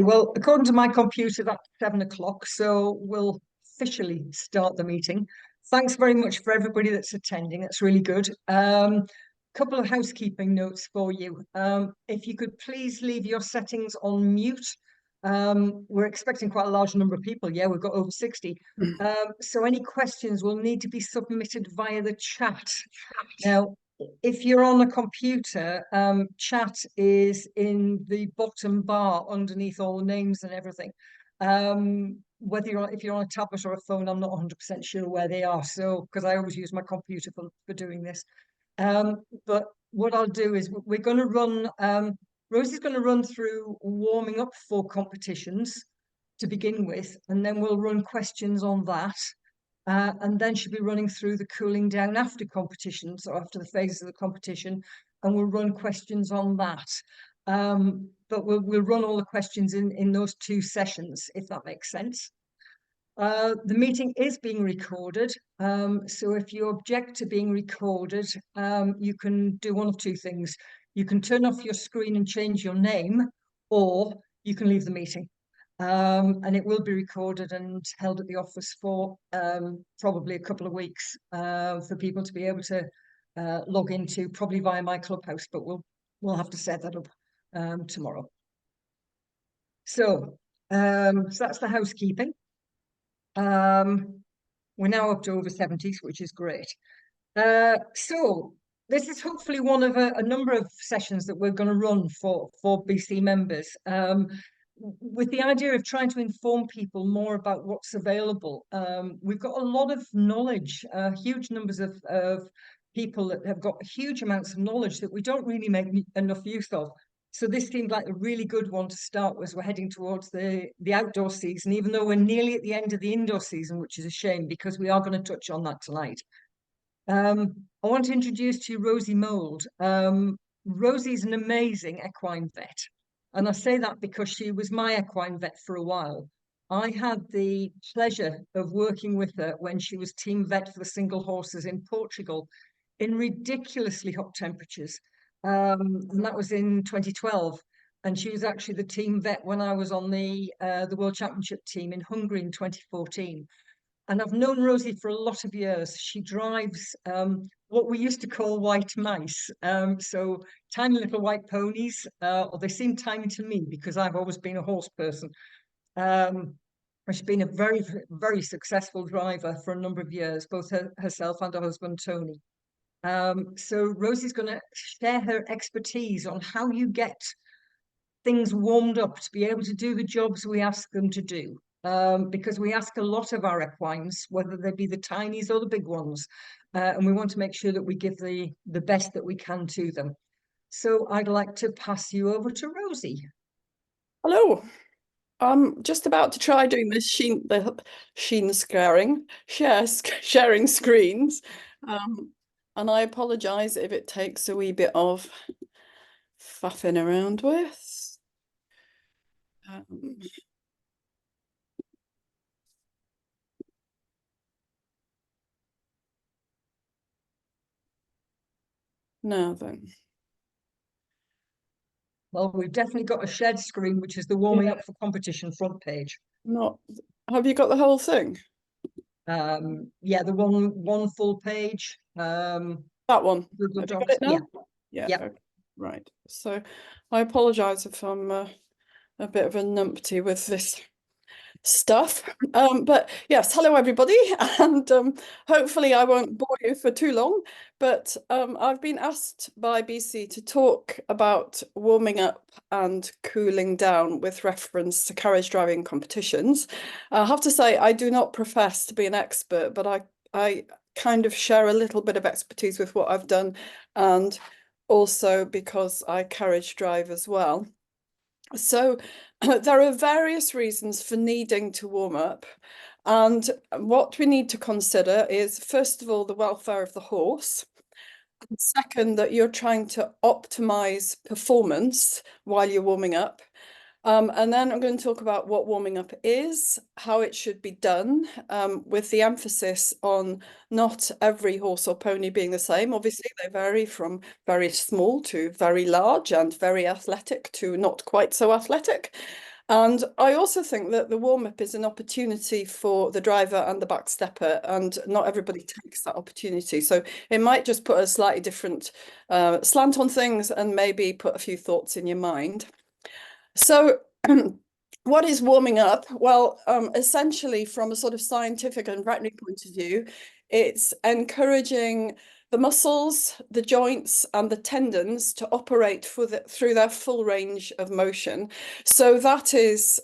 Well, according to my computer, that's 7 o'clock, so we'll officially start the meeting. Thanks very much for everybody that's attending. That's really good. Couple of housekeeping notes for you. If you could please leave your settings on mute. We're expecting quite a large number of people. Yeah, we've got over 60. So any questions will need to be submitted via the chat. Now, if you're on a computer, chat is in the bottom bar underneath all the names and everything. If you're on a tablet or a phone, I'm not 100% sure where they are. So, because I always use my computer for doing this. But what I'll do is we're going to run, Rosie's going to run through warming up for competitions to begin with, and then we'll run questions on that. And then she'll be running through the cooling down after competition, so after the phases of the competition, and we'll run questions on that. But we'll run all the questions in those two sessions, if that makes sense. The meeting is being recorded, so if you object to being recorded, you can do one of two things. You can turn off your screen and change your name, or you can leave the meeting. And it will be recorded and held at the office for probably a couple of weeks for people to be able to log into, probably via my Clubhouse, but we'll have to set that up tomorrow. So that's the housekeeping. We're now up to over 70s, which is great. So this is hopefully one of a number of sessions that we're going to run for BC members, with the idea of trying to inform people more about what's available. We've got a lot of knowledge, huge numbers of people that have got huge amounts of knowledge that we don't really make enough use of. So this seemed like a really good one to start as we're heading towards the outdoor season, even though we're nearly at the end of the indoor season, which is a shame because we are going to touch on that tonight. I want to introduce to you Rosie Mould. Rosie's an amazing equine vet. And I say that because she was my equine vet for a while. I had the pleasure of working with her when she was team vet for the single horses in Portugal in ridiculously hot temperatures. And that was in 2012. And she was actually the team vet when I was on the World Championship team in Hungary in 2014. And I've known Rosie for a lot of years. She drives what we used to call white mice. So tiny little white ponies, or they seem tiny to me because I've always been a horse person. She's been a very, very successful driver for a number of years, both herself and her husband, Tony. So Rosie's going to share her expertise on how you get things warmed up to be able to do the jobs we ask them to do. Because we ask a lot of our equines, whether they be the tinies or the big ones, and we want to make sure that we give the best that we can to them. So I'd like to pass you over to Rosie. Hello. I'm just about to try doing this sharing screens. And I apologize if it takes a wee bit of faffing around with. Now then. Well, we've definitely got a shared screen, which is the warming up for competition front page. Have you got the whole thing? Yeah, the one full page. That one. Have you got it now? Yeah. Okay. Right. So I apologize if I'm a bit of a numpty with this stuff, but yes, hello everybody, and hopefully I won't bore you for too long, but I've been asked by BC to talk about warming up and cooling down with reference to carriage driving competitions. I have to say I do not profess to be an expert, but I kind of share a little bit of expertise with what I've done, and also because I carriage drive as well. So there are various reasons for needing to warm up, and what we need to consider is, first of all, the welfare of the horse, and second, that you're trying to optimize performance while you're warming up. And then I'm going to talk about what warming up is, how it should be done, with the emphasis on not every horse or pony being the same. Obviously, they vary from very small to very large and very athletic to not quite so athletic. And I also think that the warm-up is an opportunity for the driver and the back stepper, and not everybody takes that opportunity. So it might just put a slightly different slant on things and maybe put a few thoughts in your mind. So what is warming up? Well, essentially from a sort of scientific and veterinary point of view, it's encouraging the muscles, the joints, and the tendons to operate through their full range of motion. So that is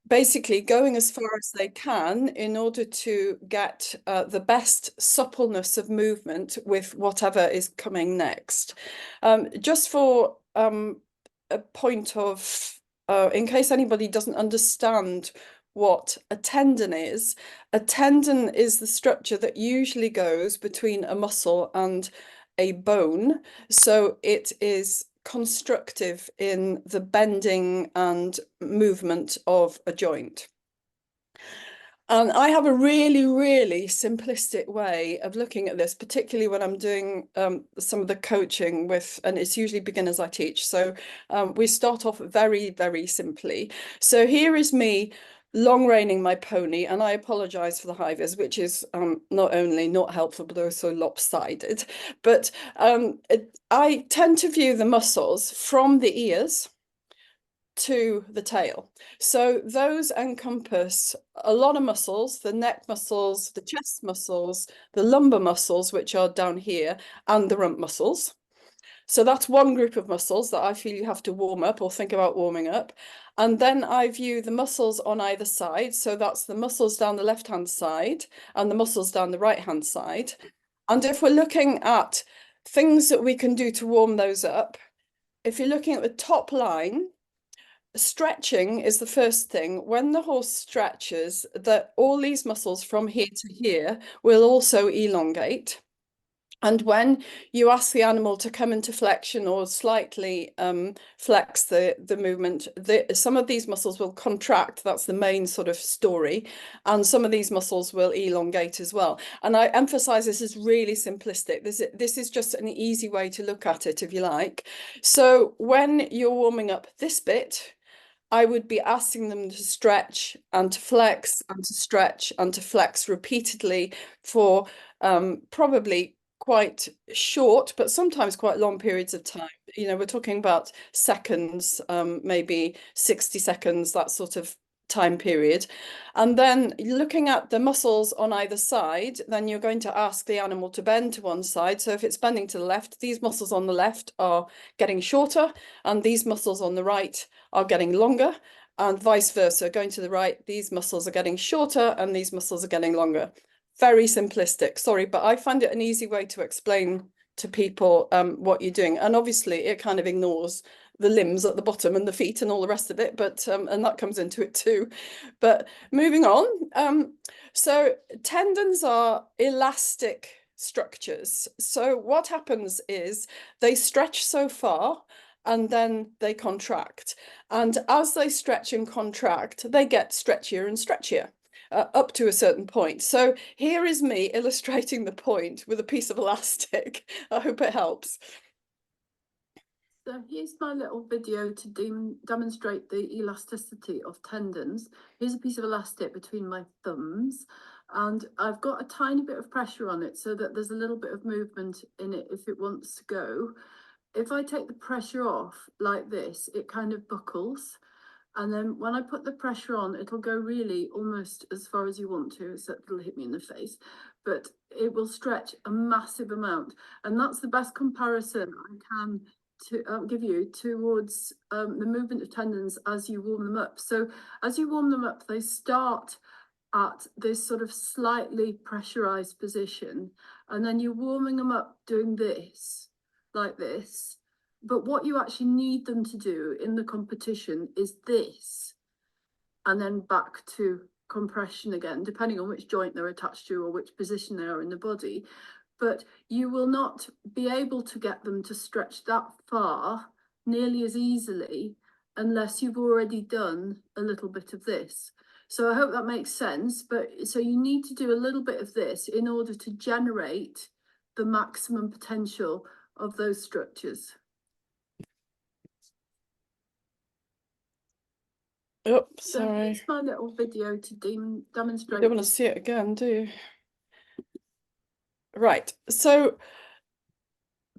basically going as far as they can in order to get the best suppleness of movement with whatever is coming next. Just for a point of, in case anybody doesn't understand what a tendon is the structure that usually goes between a muscle and a bone. So it is constructive in the bending and movement of a joint. And I have a really, really simplistic way of looking at this, particularly when I'm doing some of the coaching with, and it's usually beginners I teach. So we start off very, very simply. So here is me long reining my pony, and I apologize for the high vis, which is not only not helpful, but also lopsided. But I tend to view the muscles from the ears to the tail. So those encompass a lot of muscles, the neck muscles, the chest muscles, the lumbar muscles, which are down here, and the rump muscles. So that's one group of muscles that I feel you have to warm up or think about warming up. And then I view the muscles on either side. So that's the muscles down the left-hand side and the muscles down the right-hand side. And if we're looking at things that we can do to warm those up, if you're looking at the top line, stretching is the first thing. When the horse stretches, that all these muscles from here to here will also elongate. And when you ask the animal to come into flexion or slightly flex the movement, some of these muscles will contract. That's the main sort of story. And some of these muscles will elongate as well. And I emphasize this is really simplistic. This is just an easy way to look at it, if you like. So when you're warming up this bit, I would be asking them to stretch and to flex and to stretch and to flex repeatedly for probably quite short, but sometimes quite long periods of time. You know, we're talking about seconds, maybe 60 seconds, that sort of time period. And then looking at the muscles on either side, then you're going to ask the animal to bend to one side. So if it's bending to the left, these muscles on the left are getting shorter, and these muscles on the right are getting longer, and vice versa. Going to the right, these muscles are getting shorter and these muscles are getting longer. Very simplistic, sorry, but I find it an easy way to explain to people what you're doing. And obviously it kind of ignores the limbs at the bottom and the feet and all the rest of it, but and that comes into it too. But moving on, so tendons are elastic structures. So what happens is they stretch so far and then they contract. And as they stretch and contract, they get stretchier and stretchier. Up to a certain point. So here is me illustrating the point with a piece of elastic. I hope it helps. So here's my little video to demonstrate the elasticity of tendons. Here's a piece of elastic between my thumbs, and I've got a tiny bit of pressure on it so that there's a little bit of movement in it if it wants to go. If I take the pressure off like this, it kind of buckles. And then when I put the pressure on, it'll go really almost as far as you want to, except it'll hit me in the face. But it will stretch a massive amount. And that's the best comparison I can to give you towards the movement of tendons as you warm them up. So as you warm them up, they start at this sort of slightly pressurized position. And then you're warming them up doing this, like this. But what you actually need them to do in the competition is this, and then back to compression again, depending on which joint they're attached to or which position they are in the body. But you will not be able to get them to stretch that far nearly as easily unless you've already done a little bit of this. So I hope that makes sense. But so you need to do a little bit of this in order to generate the maximum potential of those structures. Oh, So sorry. here's my little video to You demonstrate. don't want to see it again, do you? Right. So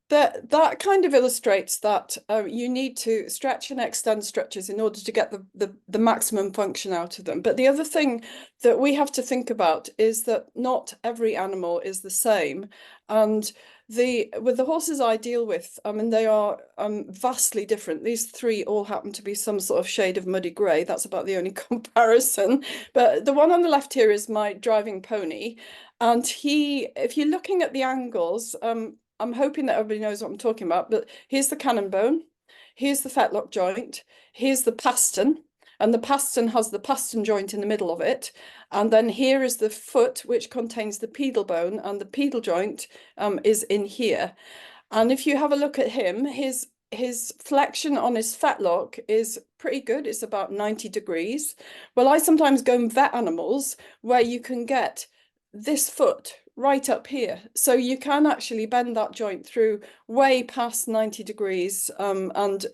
that kind of illustrates that you need to stretch and extend structures in order to get the maximum function out of them. But the other thing that we have to think about is that not every animal is the same. And with the horses I deal with, I mean, they are vastly different. These three all happen to be some sort of shade of muddy grey. That's about the only comparison. But the one on the left here is my driving pony. And if you're looking at the angles, I'm hoping that everybody knows what I'm talking about, but here's the cannon bone, here's the fetlock joint, here's the pastern, and the pastern has the pastern joint in the middle of it. And then here is the foot, which contains the pedal bone, and the pedal joint is in here. And if you have a look at him, his flexion on his fetlock is pretty good. It's about 90 degrees. Well, I sometimes go and vet animals where you can get this foot right up here, so you can actually bend that joint through way past 90 degrees, and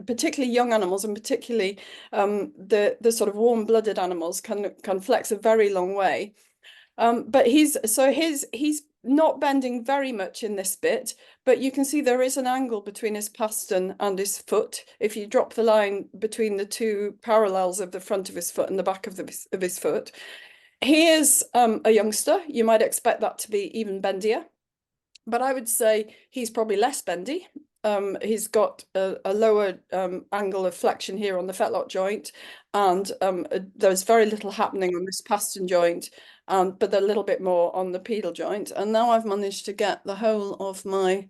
particularly young animals, and particularly the sort of warm-blooded animals can flex a very long way. But he's not bending very much in this bit, but you can see there is an angle between his pastern and his foot. If you drop the line between the two parallels of the front of his foot and the back of his foot. He is a youngster. You might expect that to be even bendier, but I would say he's probably less bendy. He's got a lower angle of flexion here on the fetlock joint, and there's very little happening on this pastern joint, but a little bit more on the pedal joint. And now I've managed to get the whole of my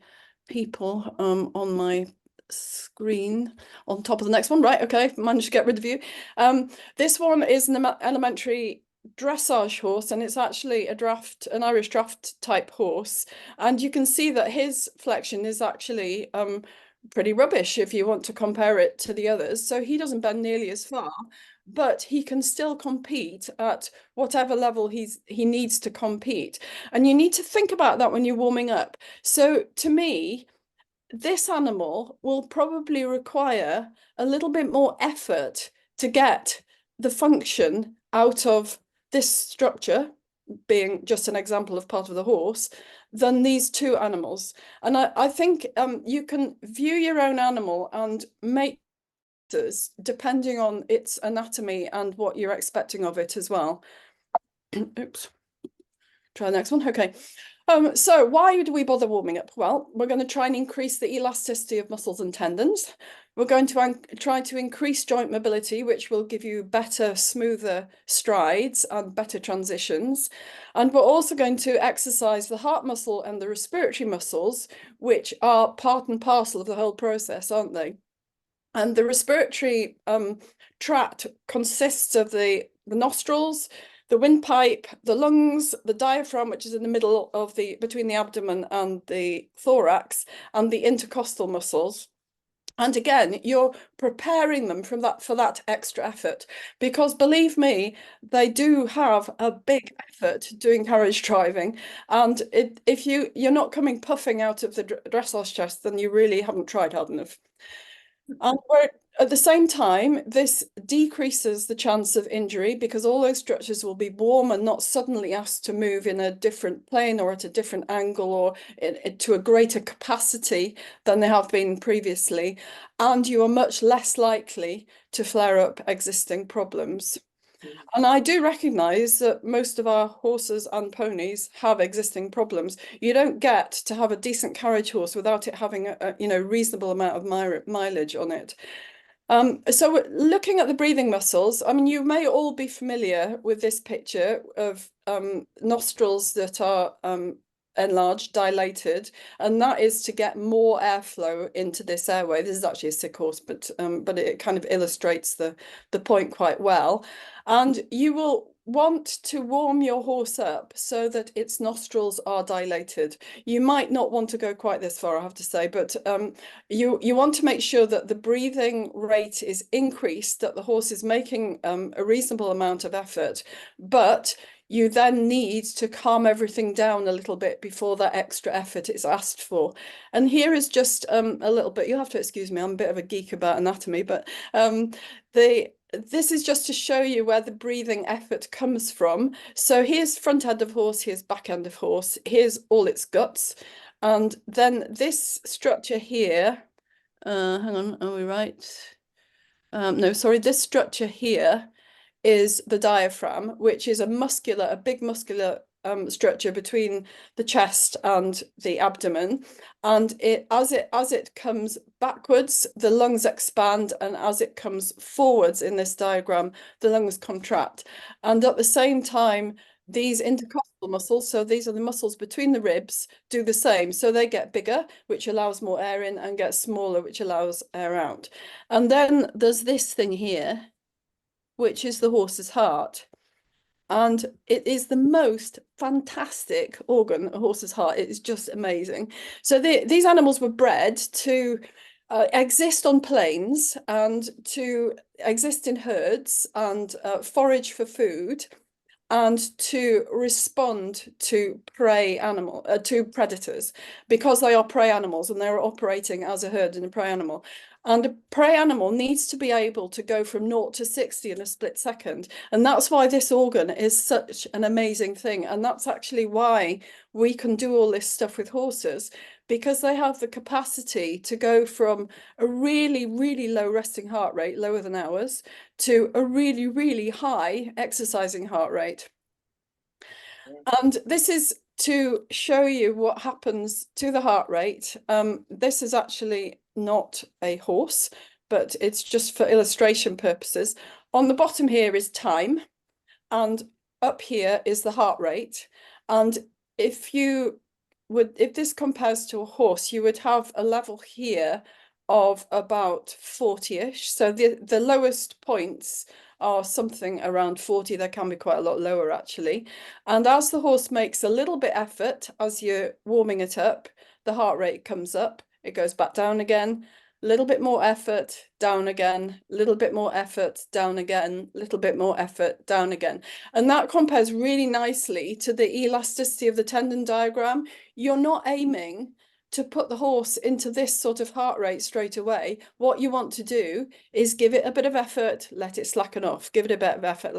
people on my screen on top of the next one. Right, okay, managed to get rid of you. This one is an elementary dressage horse, and it's actually an Irish draft type horse, and you can see that his flexion is actually pretty rubbish if you want to compare it to the others. So he doesn't bend nearly as far, but he can still compete at whatever level he needs to compete. And you need to think about that when you're warming up. So to me, this animal will probably require a little bit more effort to get the function out of this structure, being just an example of part of the horse, than these two animals. And I think you can view your own animal and make this depending on its anatomy and what you're expecting of it as well. Oops. Try the next one. Okay. So why do we bother warming up? Well, we're going to try and increase the elasticity of muscles and tendons. We're going to try to increase joint mobility, which will give you better, smoother strides and better transitions. And we're also going to exercise the heart muscle and the respiratory muscles, which are part and parcel of the whole process, aren't they? And the respiratory tract consists of the nostrils, the windpipe, the lungs, the diaphragm, which is in the middle of between the abdomen and the thorax, and the intercostal muscles. And again, you're preparing them for that extra effort, because believe me, they do have a big effort doing carriage driving. And if you're not coming puffing out of the dressage test, then you really haven't tried hard enough. And at the same time, this decreases the chance of injury, because all those structures will be warm and not suddenly asked to move in a different plane or at a different angle or to a greater capacity than they have been previously. And you are much less likely to flare up existing problems. And I do recognise that most of our horses and ponies have existing problems. You don't get to have a decent carriage horse without it having a reasonable amount of mileage on it. So looking at the breathing muscles, I mean, you may all be familiar with this picture of nostrils that are enlarged, dilated, and that is to get more airflow into this airway. This is actually a sick horse, but it kind of illustrates the point quite well. And you will want to warm your horse up so that its nostrils are dilated. You might not want to go quite this far, I have to say, but you want to make sure that the breathing rate is increased, that the horse is making a reasonable amount of effort, but you then need to calm everything down a little bit before that extra effort is asked for. And here is just a little bit, you'll have to excuse me, I'm a bit of a geek about anatomy, but this is just to show you where the breathing effort comes from. So here's front end of horse, here's back end of horse, here's all its guts. And then this structure here, hang on, are we right? No, sorry, this structure here is the diaphragm, which is a big muscular structure between the chest and the abdomen. And as it comes backwards, the lungs expand, and as it comes forwards in this diagram, the lungs contract. And at the same time, these intercostal muscles, so these are the muscles between the ribs, do the same. So they get bigger, which allows more air in, and get smaller, which allows air out. And then there's this thing here, which is the horse's heart. And it is the most fantastic organ, a horse's heart. It is just amazing. So these animals were bred to exist on plains and to exist in herds and forage for food and to respond to to predators, because they are prey animals and they're operating as a herd and a prey animal. And a prey animal needs to be able to go from 0 to 60 in a split second. And that's why this organ is such an amazing thing. And that's actually why we can do all this stuff with horses, because they have the capacity to go from a really, really low resting heart rate, lower than ours, to a really, really high exercising heart rate. And this is to show you what happens to the heart rate. This is actually not a horse, but it's just for illustration purposes. On the bottom here is time, and up here is the heart rate. And if this compares to a horse, you would have a level here of about 40-ish. So the lowest points are something around 40. There can be quite a lot lower actually. And as the horse makes a little bit effort, as you're warming it up, the heart rate comes up, it goes back down again, a little bit more effort, down again, a little bit more effort, down again, a little bit more effort, down again. And that compares really nicely to the elasticity of the tendon diagram. You're not aiming to put the horse into this sort of heart rate straight away. What you want to do is give it a bit of effort, let it slacken off, give it a bit of effort,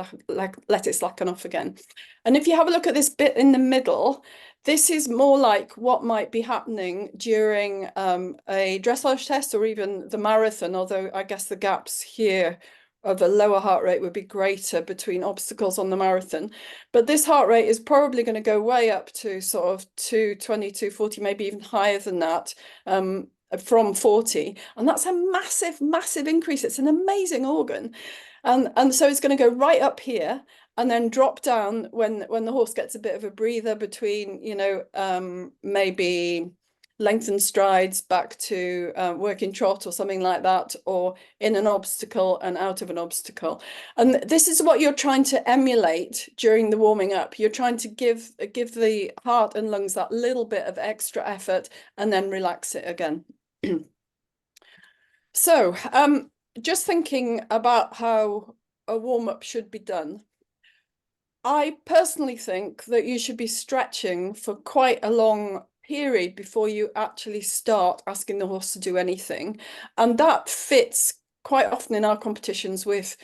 let it slacken off again. And if you have a look at this bit in the middle, this is more like what might be happening during a dressage test or even the marathon, although I guess the gaps here of a lower heart rate would be greater between obstacles on the marathon. But this heart rate is probably going to go way up to sort of 220, 240, maybe even higher than that from 40. And that's a massive, massive increase. It's an amazing organ. And so it's going to go right up here and then drop down when the horse gets a bit of a breather between, you know, maybe lengthened strides back to working trot or something like that, or in an obstacle and out of an obstacle. And this is what you're trying to emulate during the warming up. You're trying to give the heart and lungs that little bit of extra effort and then relax it again. So just thinking about how a warm-up should be done. I personally think that you should be stretching for quite a long period before you actually start asking the horse to do anything. And that fits quite often in our competitions with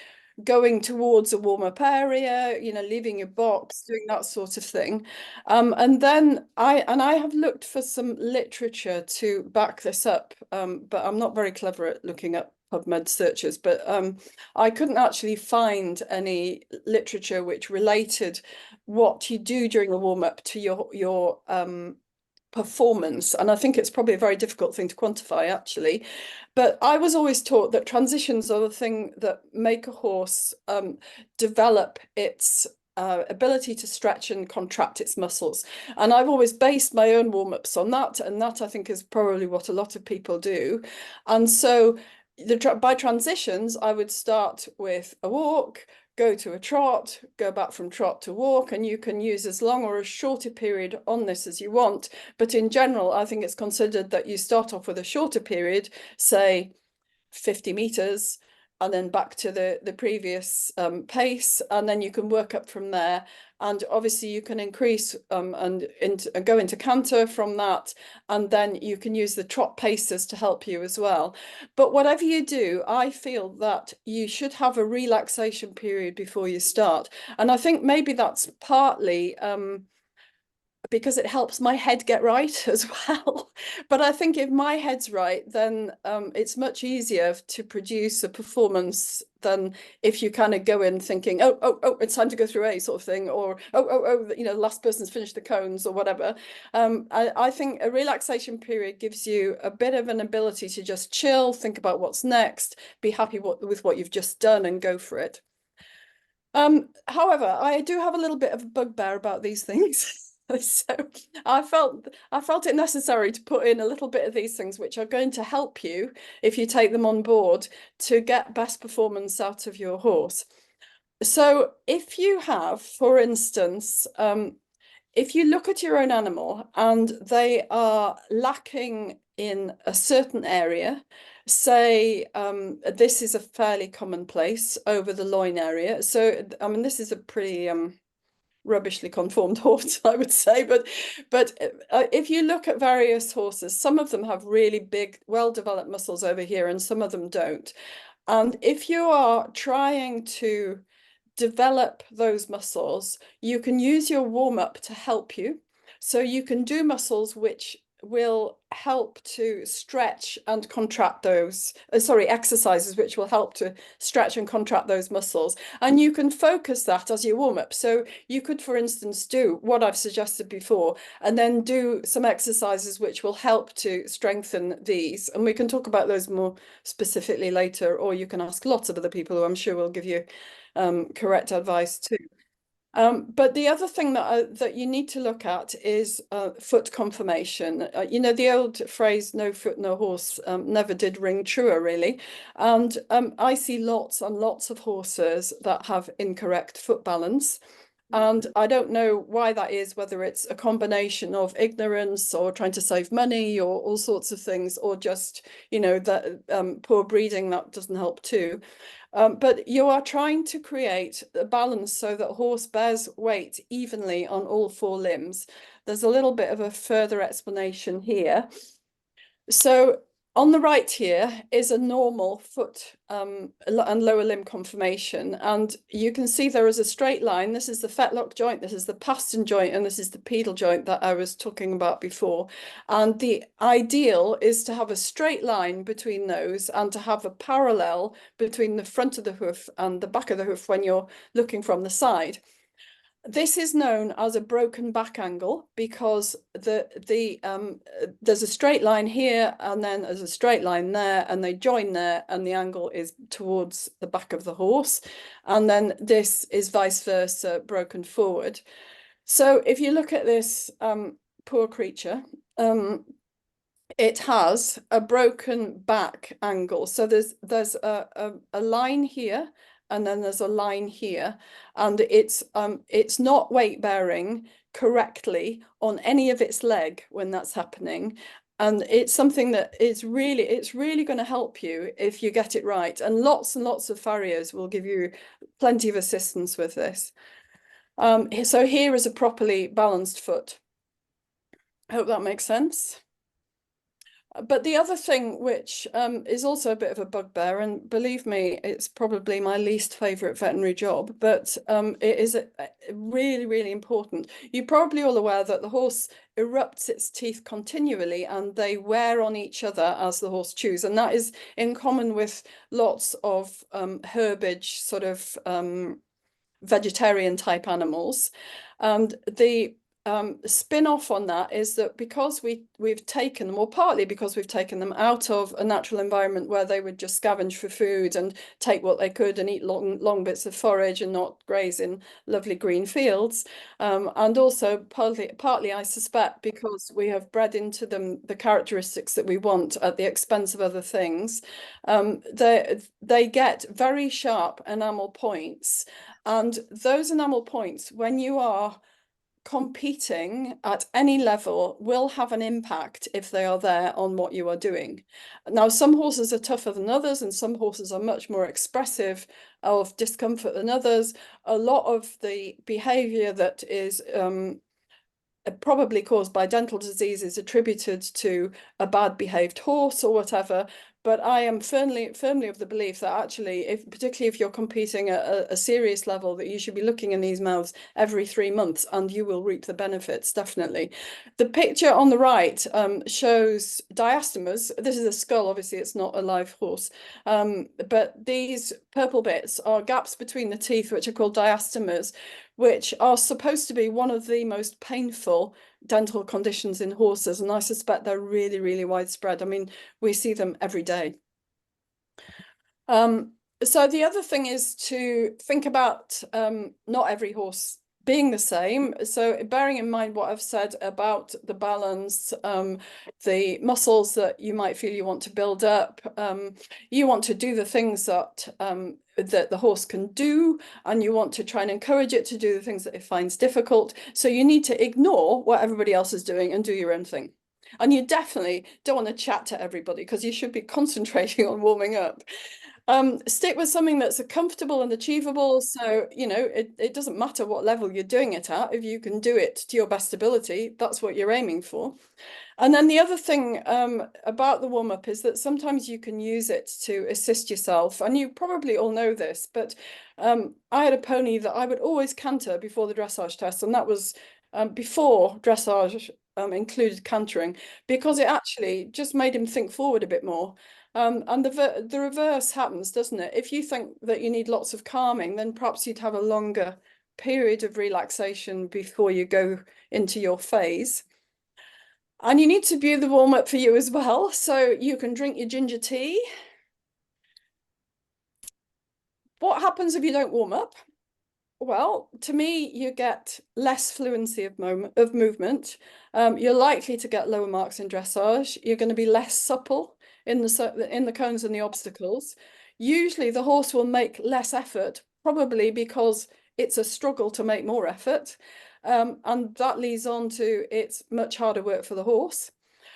going towards a warm-up area, you know, leaving your box, doing that sort of thing. And then I have looked for some literature to back this up, but I'm not very clever at looking up PubMed searches, but I couldn't actually find any literature which related what you do during a warm-up to your performance. And I think it's probably a very difficult thing to quantify actually. But I was always taught that transitions are the thing that make a horse develop its ability to stretch and contract its muscles. And I've always based my own warm-ups on that. And that I think is probably what a lot of people do. And so by transitions, I would start with a walk, go to a trot, go back from trot to walk, and you can use as long or as short a period on this as you want. But in general, I think it's considered that you start off with a shorter period, say 50 meters, and then back to the previous pace, and then you can work up from there. And obviously you can increase and go into canter from that, and then you can use the trot paces to help you as well. But whatever you do, I feel that you should have a relaxation period before you start. And I think maybe that's partly because it helps my head get right as well. But I think if my head's right, then it's much easier to produce a performance than if you kind of go in thinking, oh, it's time to go through A sort of thing, or you know, the last person's finished the cones or whatever. I think a relaxation period gives you a bit of an ability to just chill, think about what's next, be happy with what you've just done, and go for it. However, I do have a little bit of a bugbear about these things. So I felt it necessary to put in a little bit of these things, which are going to help you if you take them on board to get best performance out of your horse. So if you have, for instance, if you look at your own animal and they are lacking in a certain area, say this is a fairly common place over the loin area. So I mean, this is a pretty rubbishly conformed horse, I would say, but if you look at various horses, some of them have really big, well-developed muscles over here, and some of them don't. And if you are trying to develop those muscles, you can use your warm-up to help you. So you can do muscles which will help to stretch and contract those, exercises which will help to stretch and contract those muscles. And you can focus that as you warm up. So you could, for instance, do what I've suggested before, and then do some exercises which will help to strengthen these. And we can talk about those more specifically later, or you can ask lots of other people who I'm sure will give you correct advice too. But the other thing that you need to look at is foot conformation. You know, the old phrase, no foot, no horse, never did ring truer, really. And I see lots and lots of horses that have incorrect foot balance. And I don't know why that is, whether it's a combination of ignorance or trying to save money or all sorts of things, or just, you know, that poor breeding that doesn't help too. But you are trying to create a balance so that horse bears weight evenly on all four limbs. There's a little bit of a further explanation here. So on the right here is a normal foot and lower limb conformation. And you can see there is a straight line. This is the fetlock joint, this is the pastern joint, and this is the pedal joint that I was talking about before. And the ideal is to have a straight line between those and to have a parallel between the front of the hoof and the back of the hoof when you're looking from the side. This is known as a broken back angle because there's a straight line here and then there's a straight line there, and they join there, and the angle is towards the back of the horse, and then this is vice versa, broken forward. So if you look at this poor creature, it has a broken back angle. So there's a line here, and then there's a line here, and it's not weight bearing correctly on any of its leg when that's happening. And it's something that it's really going to help you if you get it right. And lots of farriers will give you plenty of assistance with this. So here is a properly balanced foot. I hope that makes sense. But the other thing, which is also a bit of a bugbear, and believe me, it's probably my least favourite veterinary job, but it is really, really important. You're probably all aware that the horse erupts its teeth continually and they wear on each other as the horse chews. And that is in common with lots of herbage, sort of vegetarian type animals. And the spin-off on that is that because we've taken them, or partly because we've taken them out of a natural environment where they would just scavenge for food and take what they could and eat long bits of forage and not graze in lovely green fields, and also partly I suspect because we have bred into them the characteristics that we want at the expense of other things, they get very sharp enamel points, and those enamel points, when you are competing at any level will have an impact if they are there on what you are doing. Now, some horses are tougher than others, and some horses are much more expressive of discomfort than others. A lot of the behavior that is probably caused by dental disease is attributed to a bad behaved horse or whatever. But I am firmly of the belief that actually, particularly if you're competing at a serious level, that you should be looking in these mouths every 3 months, and you will reap the benefits, definitely. The picture on the right shows diastemas. This is a skull, obviously it's not a live horse, but these purple bits are gaps between the teeth, which are called diastemas, which are supposed to be one of the most painful dental conditions in horses, and I suspect they're really, really widespread. I mean, we see them every day. So the other thing is to think about not every horse being the same. So bearing in mind what I've said about the balance, the muscles that you might feel you want to build up, you want to do the things that that the horse can do, and you want to try and encourage it to do the things that it finds difficult. So you need to ignore what everybody else is doing and do your own thing. And you definitely don't want to chat to everybody, because you should be concentrating on warming up. Stick with something that's comfortable and achievable. So, you know, it doesn't matter what level you're doing it at. If you can do it to your best ability, that's what you're aiming for. And then the other thing about the warm-up is that sometimes you can use it to assist yourself. And you probably all know this, but I had a pony that I would always canter before the dressage test. And that was before dressage included cantering, because it actually just made him think forward a bit more. And the reverse happens, doesn't it? If you think that you need lots of calming, then perhaps you'd have a longer period of relaxation before you go into your phase. And you need to view the warm-up for you as well. So you can drink your ginger tea. What happens if you don't warm up? Well, to me, you get less fluency of movement. You're likely to get lower marks in dressage. You're going to be less supple in the cones and the obstacles. Usually the horse will make less effort, probably because it's a struggle to make more effort. And that leads on to it's much harder work for the horse.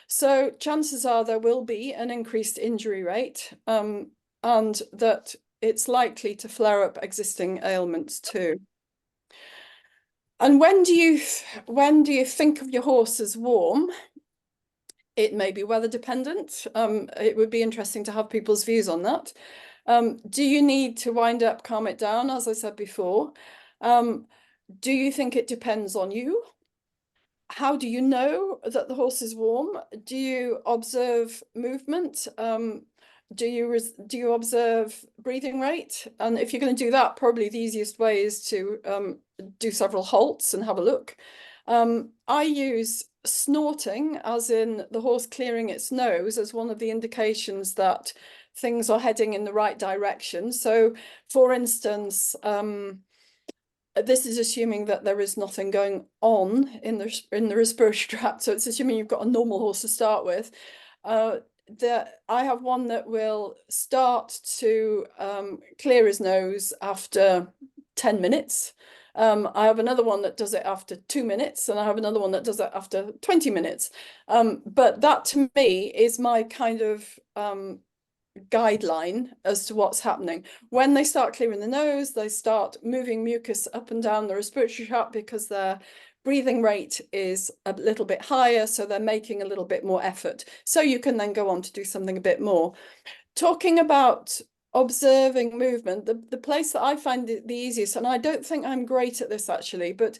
So chances are there will be an increased injury rate, and that it's likely to flare up existing ailments too. And when do you think of your horse as warm? It may be weather dependent. It would be interesting to have people's views on that. Do you need to wind up, calm it down, as I said before? Do you think it depends on you? How do you know that the horse is warm? Do you observe movement? Do you observe breathing rate? And if you're going to do that, probably the easiest way is to do several halts and have a look. I use snorting, as in the horse clearing its nose, as one of the indications that things are heading in the right direction. So, for instance, this is assuming that there is nothing going on in the respiratory tract. So it's assuming you've got a normal horse to start with. I have one that will start to clear his nose after 10 minutes. I have another one that does it after 2 minutes, and I have another one that does it after 20 minutes. But that to me is my kind of guideline as to what's happening. When they start clearing the nose, they start moving mucus up and down the respiratory tract because their breathing rate is a little bit higher, so they're making a little bit more effort. So you can then go on to do something a bit more. Talking about observing movement, the place that I find the easiest, and I don't think I'm great at this actually, but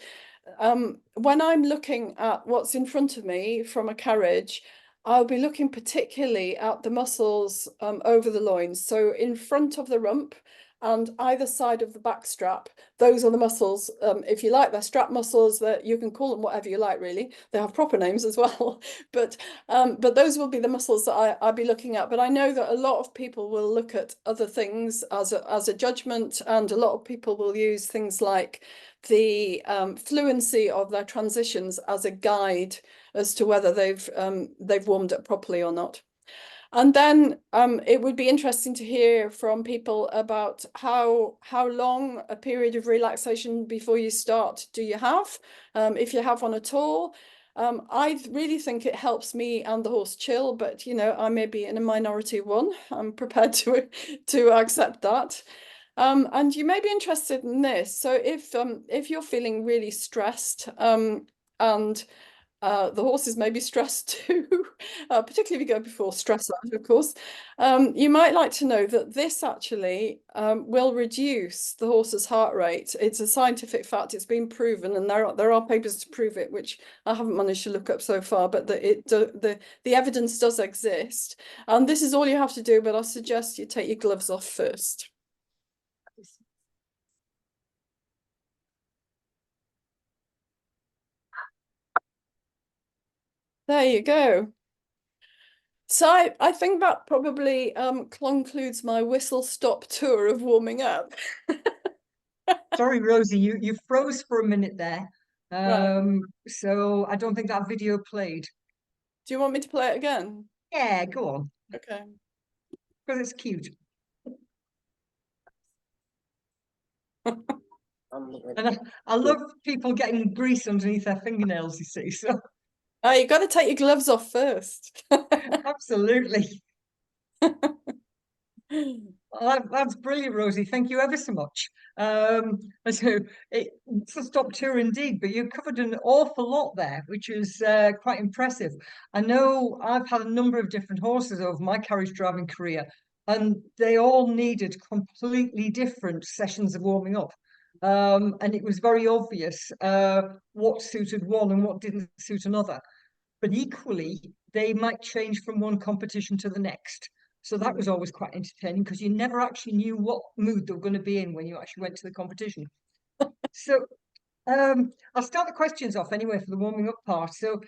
when I'm looking at what's in front of me from a carriage, I'll be looking particularly at the muscles over the loins. So in front of the rump and either side of the back strap, those are the muscles. If you like, they're strap muscles. That you can call them whatever you like, really. They have proper names as well. But those will be the muscles that I'll be looking at. But I know that a lot of people will look at other things as a judgment, and a lot of people will use things like the fluency of their transitions as a guide as to whether they've warmed up properly or not. And then it would be interesting to hear from people about how long a period of relaxation before you start do you have, if you have one at all. I really think it helps me and the horse chill, but you know, I may be in a minority one. I'm prepared to accept that. And you may be interested in this. So if you're feeling really stressed, and the horses may be stressed too, particularly if you go before stress out, of course. You might like to know that this actually will reduce the horse's heart rate. It's a scientific fact. It's been proven, and there are papers to prove it, which I haven't managed to look up so far. But the evidence does exist, and this is all you have to do. But I suggest you take your gloves off first. There you go. So I think that probably concludes my whistle-stop tour of warming up. Sorry, Rosie, you froze for a minute there. Right. So I don't think that video played. Do you want me to play it again? Yeah, go on, Okay. because it's cute. And I love people getting grease underneath their fingernails, you see, so Oh, you got to take your gloves off first. absolutely. Well, that's brilliant, Rosie. Thank you ever so much. So it's a stop tour indeed, but you covered an awful lot there, which is quite impressive. I know I've had a number of different horses over my carriage driving career, and they all needed completely different sessions of warming up. And it was very obvious what suited one and what didn't suit another. But equally, they might change from one competition to the next. So that was always quite entertaining because you never actually knew what mood they were going to be in when you actually went to the competition. So I'll start the questions off anyway for the warming up part. So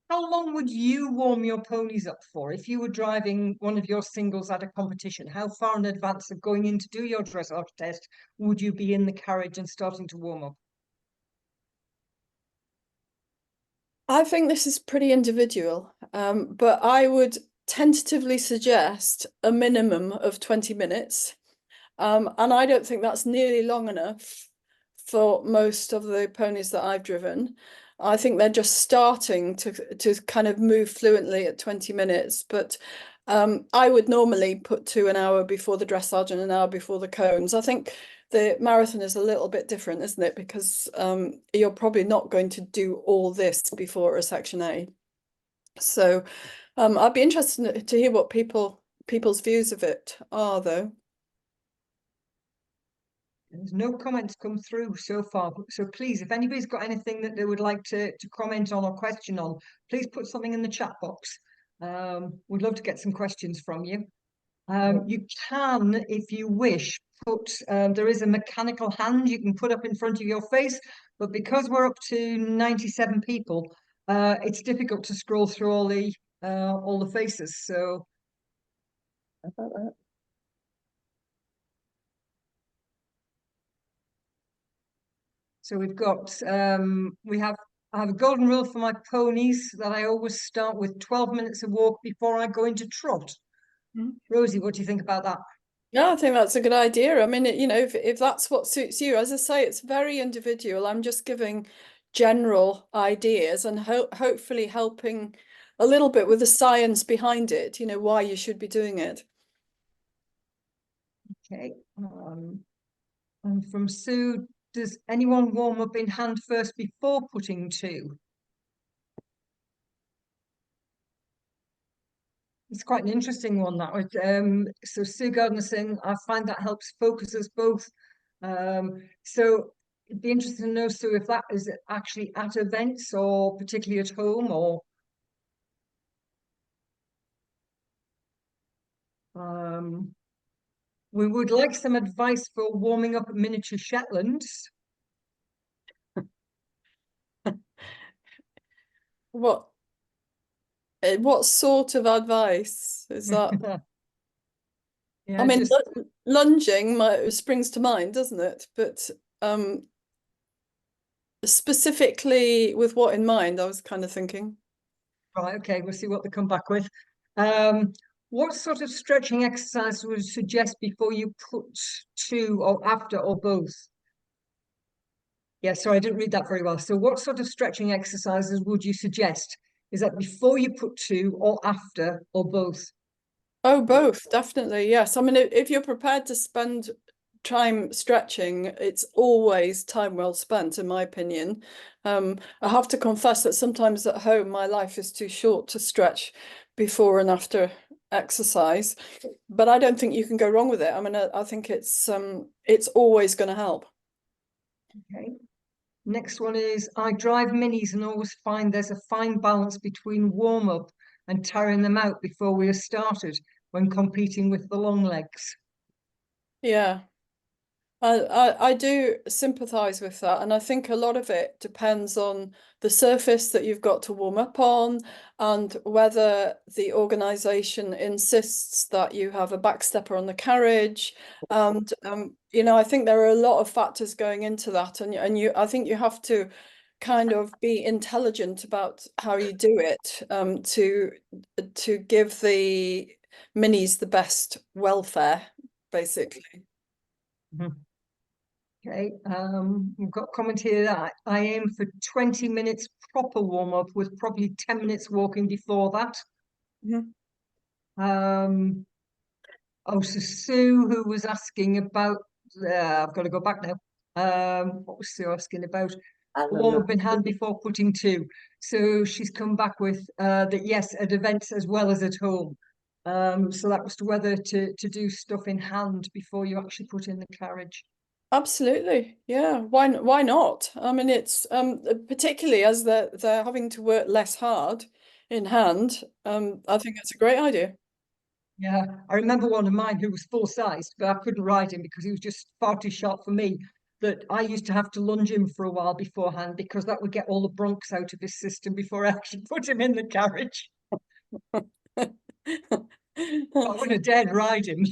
how long would you warm your ponies up for if you were driving one of your singles at a competition? How far in advance of going in to do your dressage test would you be in the carriage and starting to warm up? I think this is pretty individual, but I would tentatively suggest a minimum of 20 minutes. And I don't think that's nearly long enough for most of the ponies that I've driven. I think they're just starting to kind of move fluently at 20 minutes, but I would normally put to an hour before the dressage and an hour before the cones. I think the marathon is a little bit different, isn't it? Because you're probably not going to do all this before a section A. So I'd be interested to hear what people's views of it are, though. There's no comments come through so far. So please, if anybody's got anything that they would like to comment on or question on, please put something in the chat box. We'd love to get some questions from you. You can, if you wish, there is a mechanical hand you can put up in front of your face, but because we're up to 97 people, it's difficult to scroll through all the faces. So we've got I have a golden rule for my ponies that I always start with 12 minutes of walk before I go into trot. Rosie, what do you think about that? Yeah, I think that's a good idea. I mean, you know, if that's what suits you, as I say, it's very individual. I'm just giving general ideas and hopefully helping a little bit with the science behind it, you know, why you should be doing it. Okay. And from Sue, does anyone warm up in hand first before putting to? It's quite an interesting one, that was. So Sue Gardner saying, I find that helps focus us both. So it'd be interesting to know, Sue, if that is actually at events or particularly at home, or we would like some advice for warming up miniature Shetlands. What sort of advice is that? Yeah, I mean, just lunging springs to mind, doesn't it? But specifically with what in mind, I was kind of thinking. right. Okay, we'll see what they come back with. what sort of stretching exercise would you suggest before you put to, or after, or both? Yeah, sorry, I didn't read that very well. So what sort of stretching exercises would you suggest? Is that before you put to, or after, or both? Oh, both, definitely. Yes. I mean, if you're prepared to spend time stretching, it's always time well spent, in my opinion. I have to confess that sometimes at home, my life is too short to stretch before and after exercise, but I don't think you can go wrong with it. I mean, I think it's always going to help. Okay. Next one is, I drive minis and always find there's a fine balance between warm up and tiring them out before we are started when competing with the long legs. Yeah. I do sympathize with that, and I think a lot of it depends on the surface that you've got to warm up on, and whether the organization insists that you have a backstepper on the carriage. And you know, I think there are a lot of factors going into that, and I think you have to kind of be intelligent about how you do it, to give the minis the best welfare, basically. Mhm. Okay, we've got a comment here that I aim for 20 minutes proper warm up with probably 10 minutes walking before that. Mhm. Oh, so Sue, who was asking about, I've got to go back now. What was Sue asking about? Warm up in hand before putting to. So she's come back with that yes, at events as well as at home. So that was to whether to do stuff in hand before you actually put in the carriage. Absolutely. Yeah. Why not? I mean, it's particularly as they're having to work less hard in hand. I think it's a great idea. Yeah, I remember one of mine who was full sized, but I couldn't ride him because he was just far too sharp for me. That I used to have to lunge him for a while beforehand because that would get all the broncs out of his system before I actually put him in the carriage. I wouldn't have dared ride him.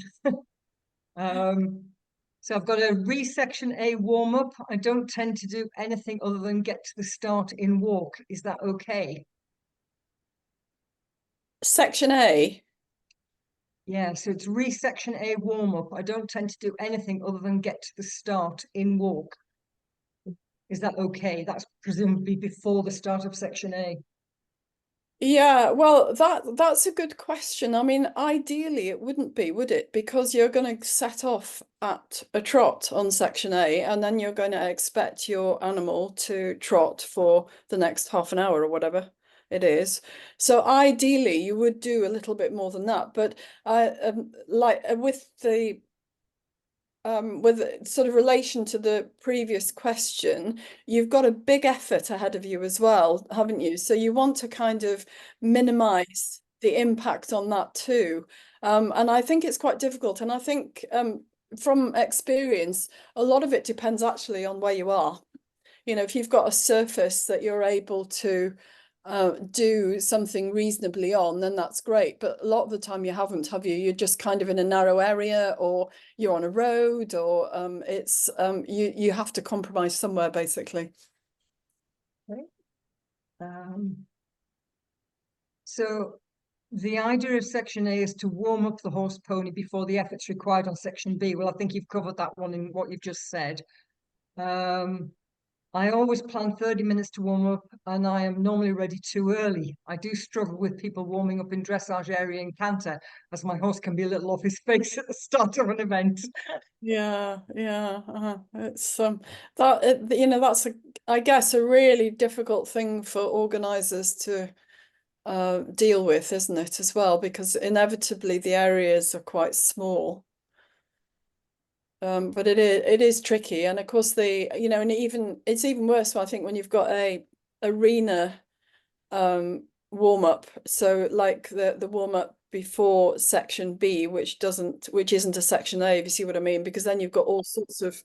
So I've got a resection A warm up. I don't tend to do anything other than get to the start in walk. Is that okay? Section A. Yeah, so it's resection A warm up. I don't tend to do anything other than get to the start in walk. Is that okay? That's presumably before the start of section A. Yeah, well, that's a good question. I mean, ideally it wouldn't be, would it? Because you're going to set off at a trot on section A, and then you're going to expect your animal to trot for the next half an hour or whatever it is. So ideally you would do a little bit more than that. But like with sort of relation to the previous question, you've got a big effort ahead of you as well, haven't you? So you want to kind of minimize the impact on that too. And I think it's quite difficult. And I think from experience, a lot of it depends actually on where you are. You know, if you've got a surface that you're able to do something reasonably on, then that's great. But a lot of the time you haven't, have you? You're just kind of in a narrow area, or you're on a road, or it's you have to compromise somewhere, basically. Okay. So the idea of section A is to warm up the horse pony before the efforts required on section B. Well, I think you've covered that one in what you've just said. I always plan 30 minutes to warm up, and I am normally ready too early. I do struggle with people warming up in dressage area and canter, as my horse can be a little off his face at the start of an event. Yeah, it's that you know, that's I guess a really difficult thing for organizers to deal with, isn't it, as well, because inevitably the areas are quite small. But it is tricky, and of course you know, and it's even worse, I think, when you've got a arena warm up. So like the warm up before section B, which isn't a section A, if you see what I mean, because then you've got all sorts of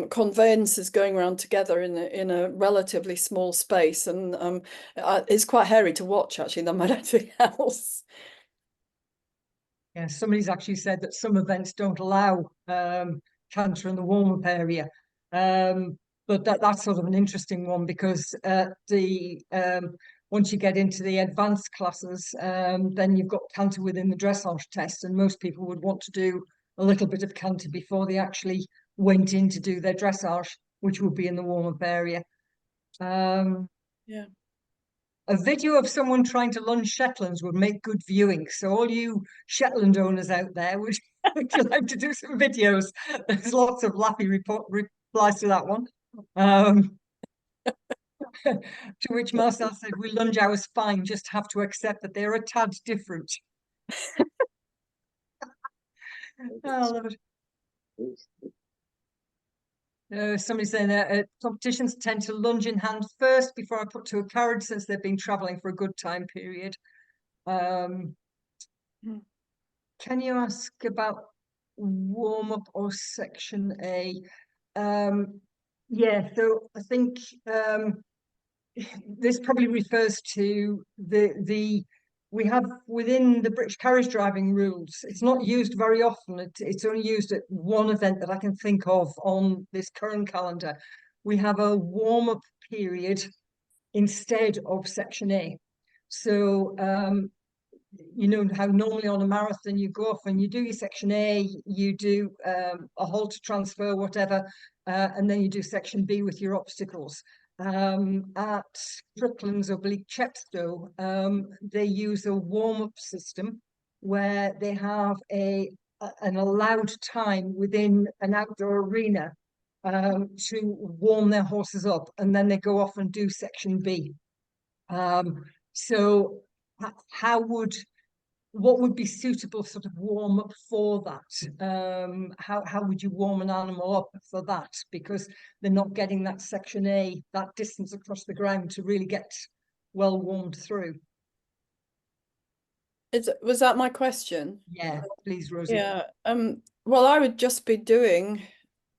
conveyances going around together in a relatively small space, and it's quite hairy to watch actually, than anything else. Yeah, somebody's actually said that some events don't allow canter in the warm-up area. But that's sort of an interesting one because the once you get into the advanced classes, then you've got canter within the dressage test, and most people would want to do a little bit of canter before they actually went in to do their dressage, which would be in the warm-up area. Yeah. A video of someone trying to lunge Shetlands would make good viewing. So all you Shetland owners out there, would you like to do some videos? There's lots of lappy replies to that one. To which Marcel said, we lunge ours fine, just have to accept that they're a tad different. I love it. Somebody saying that competitions tend to lunge in hand first before I put to a carriage, since they've been travelling for a good time period. Can you ask about warm-up or section A? Yeah, so I think this probably refers to we have within the British carriage driving rules, it's not used very often. It's only used at one event that I can think of on this current calendar. We have a warm-up period instead of section A. So you know how normally on a marathon you go off and you do your section A, you do a halt transfer, whatever, and then you do section B with your obstacles. At Brooklands oblique Chepstow, they use a warm-up system where they have an allowed time within an outdoor arena to warm their horses up, and then they go off and do section B. So what would be suitable sort of warm up for that? How would you warm an animal up for that? Because they're not getting that section A, that distance across the ground to really get well warmed through. Was that my question? Yeah, please, Rosie. Yeah. Well, I would just be doing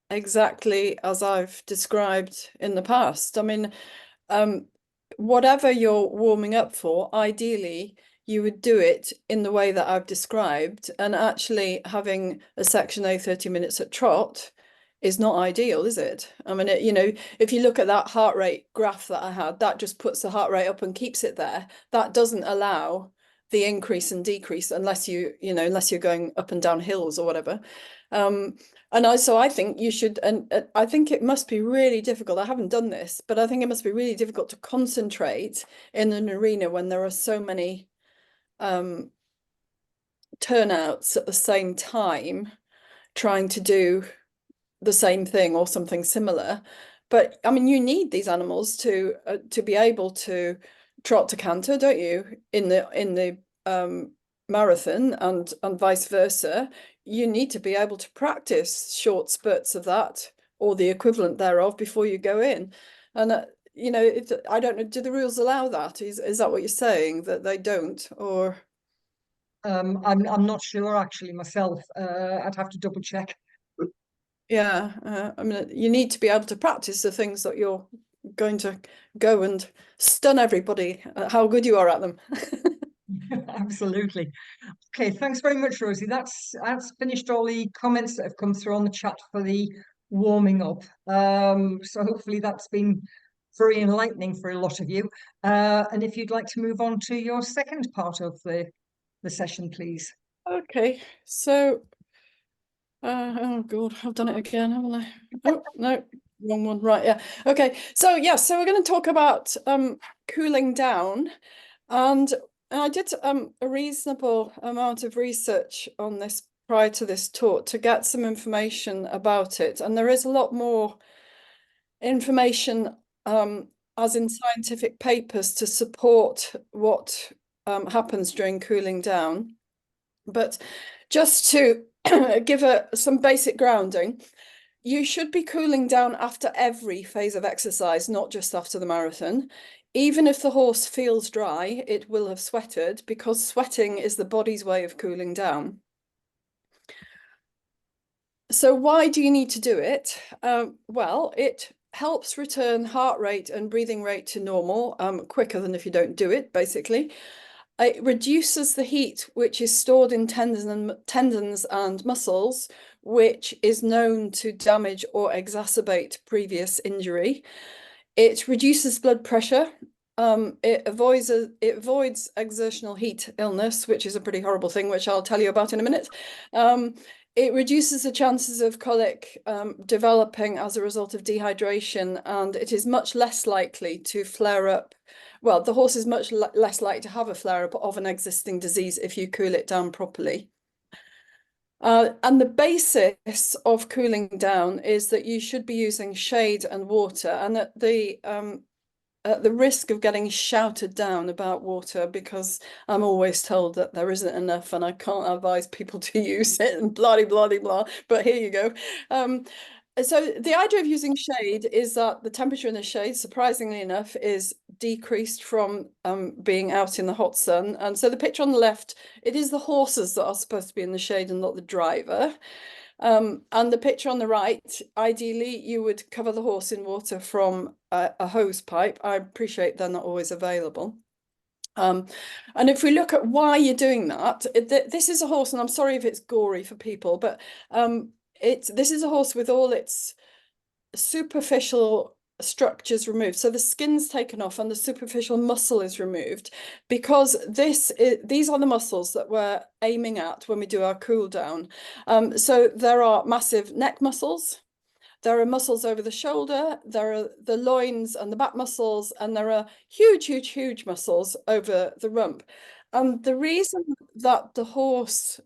exactly as I've described in the past. I mean, whatever you're warming up for, ideally you would do it in the way that I've described, and actually having a section A 30 minutes at trot is not ideal, is it? I mean, you know, if you look at that heart rate graph that I had, that just puts the heart rate up and keeps it there. That doesn't allow the increase and decrease unless unless you're going up and down hills or whatever. So I think you should, and I think it must be really difficult. I haven't done this, but I think it must be really difficult to concentrate in an arena when there are so many turnouts at the same time, trying to do the same thing or something similar. But I mean, you need these animals to be able to trot to canter, don't you? In the marathon and vice versa, you need to be able to practice short spurts of that or the equivalent thereof before you go in. And you know, I don't know, do the rules allow that? Is that what you're saying, that they don't? Or I'm not sure actually myself. I'd have to double check. yeah, I mean, you need to be able to practice the things that you're going to go and stun everybody at how good you are at them. Absolutely. Okay, thanks very much, Rosie. That's finished all the comments that have come through on the chat for the warming up. So hopefully that's been very enlightening for a lot of you. And if you'd like to move on to your second part of the session, please. Okay, so oh god, I've done it again, haven't I? Oh no, wrong one. Right, yeah. Okay, so yeah, so we're going to talk about cooling down, and I did a reasonable amount of research on this prior to this talk to get some information about it, and there is a lot more information as in scientific papers to support what happens during cooling down. But just to give some basic grounding, you should be cooling down after every phase of exercise, not just after the marathon. Even if the horse feels dry, it will have sweated, because sweating is the body's way of cooling down. So why do you need to do it? Well, it helps return heart rate and breathing rate to normal quicker than if you don't do it, basically. It reduces the heat which is stored in tendons and muscles, which is known to damage or exacerbate previous injury. It reduces blood pressure it avoids exertional heat illness, which is a pretty horrible thing, which I'll tell you about in a minute. It reduces the chances of colic developing as a result of dehydration, and it is much less likely to flare up. Well, the horse is much less likely to have a flare up of an existing disease if you cool it down properly. And the basis of cooling down is that you should be using shade and water, and at the risk of getting shouted down about water, because I'm always told that there isn't enough and I can't advise people to use it and blah, blah, blah, blah, but here you go. So the idea of using shade is that the temperature in the shade, surprisingly enough, is decreased from being out in the hot sun. And so the picture on the left, it is the horses that are supposed to be in the shade and not the driver. And the picture on the right, ideally you would cover the horse in water from a hose pipe. I appreciate they're not always available. And if we look at why you're doing that, this is a horse, and I'm sorry if it's gory for people, but this is a horse with all its superficial structures removed. So the skin's taken off and the superficial muscle is removed, because these are the muscles that we're aiming at when we do our cool down. So there are massive neck muscles, there are muscles over the shoulder, there are the loins and the back muscles, and there are huge, huge, huge muscles over the rump. And the reason that the horse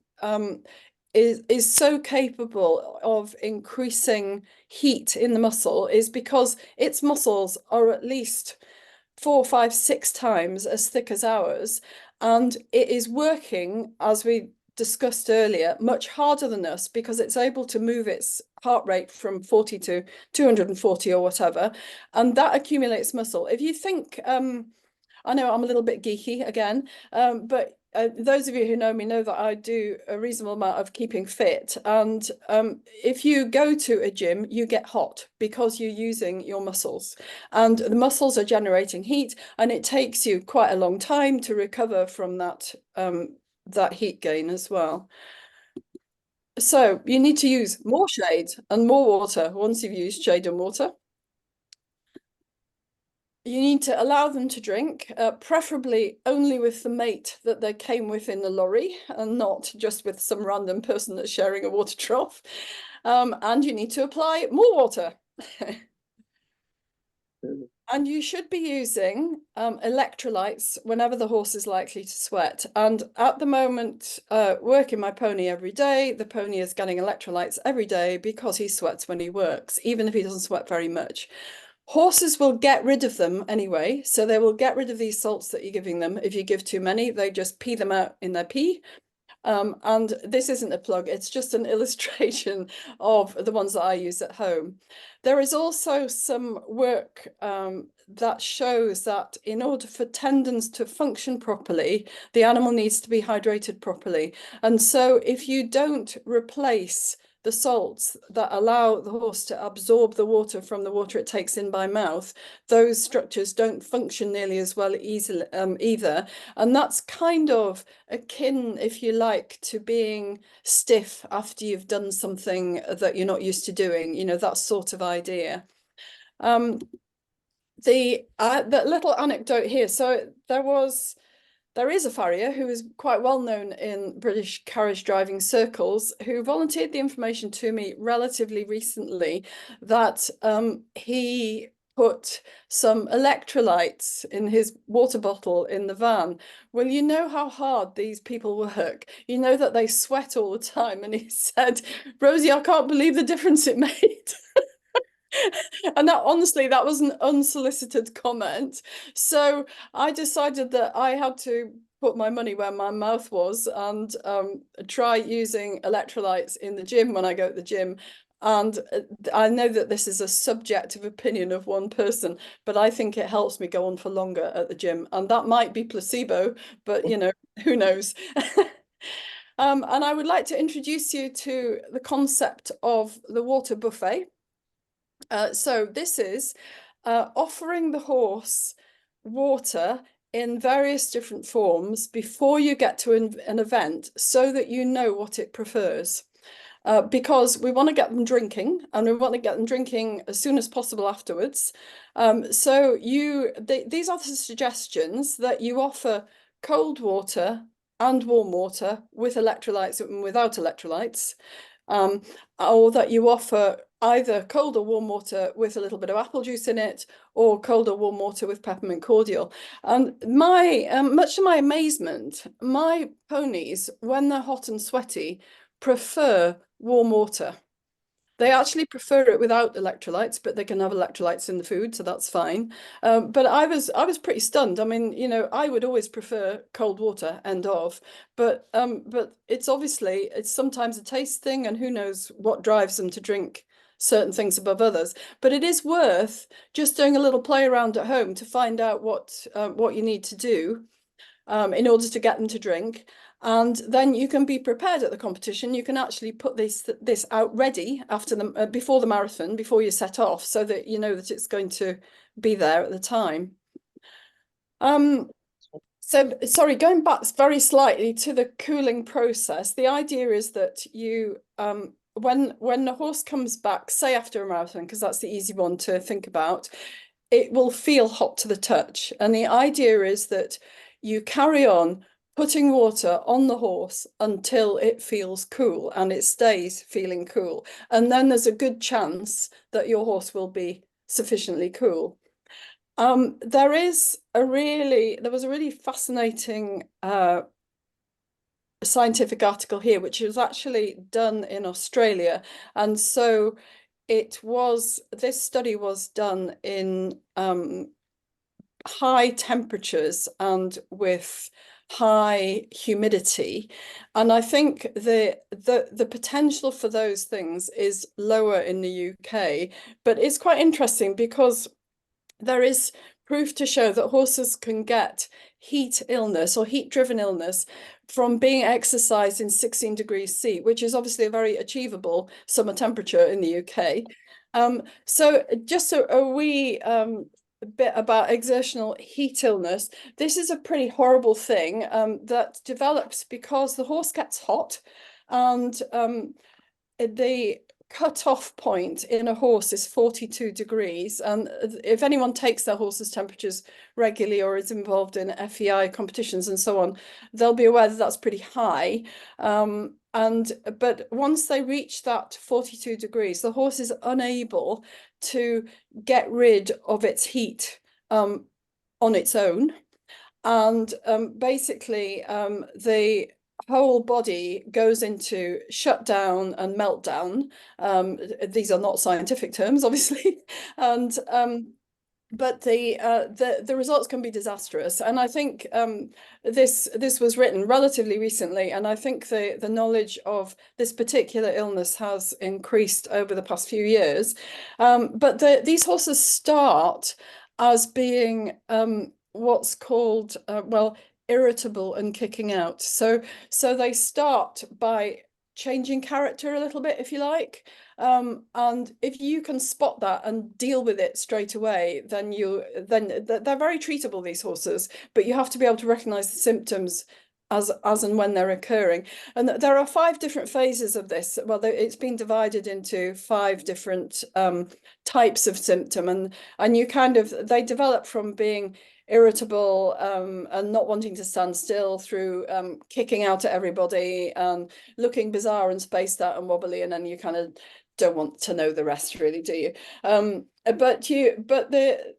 is so capable of increasing heat in the muscle is because its muscles are at least 4, 5, 6 times as thick as ours, and it is working, as we discussed earlier, much harder than us, because it's able to move its heart rate from 40 to 240 or whatever, and that accumulates muscle. If you think, I know I'm a little bit geeky again, but those of you who know me know that I do a reasonable amount of keeping fit. And if you go to a gym, you get hot because you're using your muscles. And the muscles are generating heat, and it takes you quite a long time to recover from that, that heat gain as well. So you need to use more shade and more water once you've used shade and water. You need to allow them to drink, preferably only with the mate that they came with in the lorry, and not just with some random person that's sharing a water trough. And you need to apply more water. And you should be using electrolytes whenever the horse is likely to sweat. And at the moment, working my pony every day, the pony is getting electrolytes every day because he sweats when he works, even if he doesn't sweat very much. Horses will get rid of them anyway, so they will get rid of these salts that you're giving them. If you give too many, they just pee them out in their pee. And this isn't a plug, it's just an illustration of the ones that I use at home. There is also some work that shows that in order for tendons to function properly, the animal needs to be hydrated properly. And so if you don't replace the salts that allow the horse to absorb the water from the water it takes in by mouth, those structures don't function nearly as well easily either. And that's kind of akin, if you like, to being stiff after you've done something that you're not used to doing, you know, that sort of idea. The little anecdote here, so there is a farrier who is quite well known in British carriage driving circles, who volunteered the information to me relatively recently that he put some electrolytes in his water bottle in the van. Well, you know how hard these people work. You know that they sweat all the time. And he said, Rosie, I can't believe the difference it made. And that, honestly, that was an unsolicited comment. So I decided that I had to put my money where my mouth was and try using electrolytes in the gym when I go to the gym. And I know that this is a subjective opinion of one person, but I think it helps me go on for longer at the gym. And that might be placebo, but you know, who knows? And I would like to introduce you to the concept of the water buffet. So this is offering the horse water in various different forms before you get to an event, so that you know what it prefers. because we want to get them drinking, and we want to get them drinking as soon as possible afterwards. So these are the suggestions that you offer cold water and warm water with electrolytes and without electrolytes, or that you offer either cold or warm water with a little bit of apple juice in it, or cold or warm water with peppermint cordial. And much to my amazement, my ponies, when they're hot and sweaty, prefer warm water. They actually prefer it without electrolytes, but they can have electrolytes in the food, so that's fine. But I was pretty stunned. I mean, you know, I would always prefer cold water, end of. But it's sometimes a taste thing, and who knows what drives them to drink certain things above others. But it is worth just doing a little play around at home to find out what you need to do in order to get them to drink. And then you can be prepared at the competition. You can actually put this out ready after before the marathon, before you set off, so that you know that it's going to be there at the time. So sorry, going back very slightly to the cooling process, the idea is that you when the horse comes back, say after a marathon, because that's the easy one to think about, it will feel hot to the touch. And the idea is that you carry on putting water on the horse until it feels cool, and it stays feeling cool. And then there's a good chance that your horse will be sufficiently cool. There was a really fascinating scientific article here, which was actually done in Australia. And so this study was done in high temperatures and with high humidity, and I think the potential for those things is lower in the UK, but it's quite interesting because there is proof to show that horses can get heat illness or heat-driven illness from being exercised in 16 degrees C, which is obviously a very achievable summer temperature in the UK. So just a wee bit about exertional heat illness. This is a pretty horrible thing that develops because the horse gets hot, and the cut-off point in a horse is 42 degrees. And if anyone takes their horse's temperatures regularly or is involved in FEI competitions and so on, they'll be aware that that's pretty high. But once they reach that 42 degrees, the horse is unable to get rid of its heat on its own. And basically, the whole body goes into shutdown and meltdown. These are not scientific terms, obviously, and but the results can be disastrous. And I think this was written relatively recently, and I think the knowledge of this particular illness has increased over the past few years. But these horses start as being what's called irritable and kicking out. So they start by changing character a little bit, if you like. And if you can spot that and deal with it straight away, then they're very treatable, these horses, but you have to be able to recognize the symptoms as and when they're occurring. And there are 5 different phases of this. Well, it's been divided into 5 different types of symptom, and they develop from being irritable and not wanting to stand still, through kicking out at everybody and looking bizarre and spaced out and wobbly, and then you kind of don't want to know the rest, really, do you? But the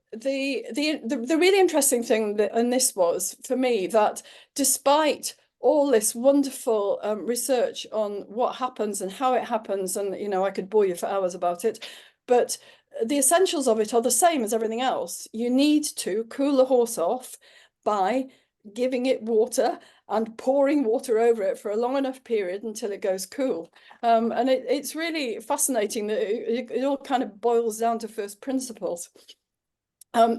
really interesting thing and this was for me, that despite all this wonderful research on what happens and how it happens, and I could bore you for hours about it, but the essentials of it are the same as everything else. You need to cool the horse off by giving it water and pouring water over it for a long enough period until it goes cool. And it's really fascinating that it all kind of boils down to first principles.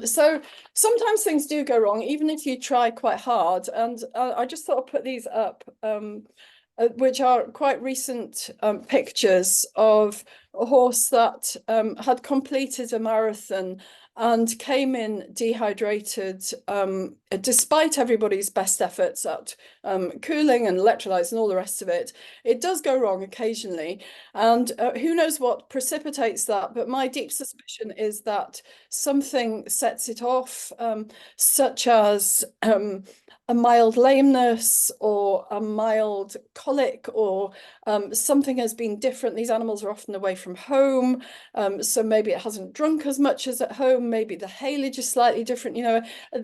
So sometimes things do go wrong, even if you try quite hard. And I just thought I'd put these up, which are quite recent pictures of a horse that had completed a marathon and came in dehydrated, despite everybody's best efforts at cooling and electrolytes and all the rest of it. It does go wrong occasionally, and who knows what precipitates that, but my deep suspicion is that something sets it off, such as a mild lameness or a mild colic, or something has been different. These animals are often away from home, so maybe it hasn't drunk as much as at home, maybe the haylage is slightly different. You know,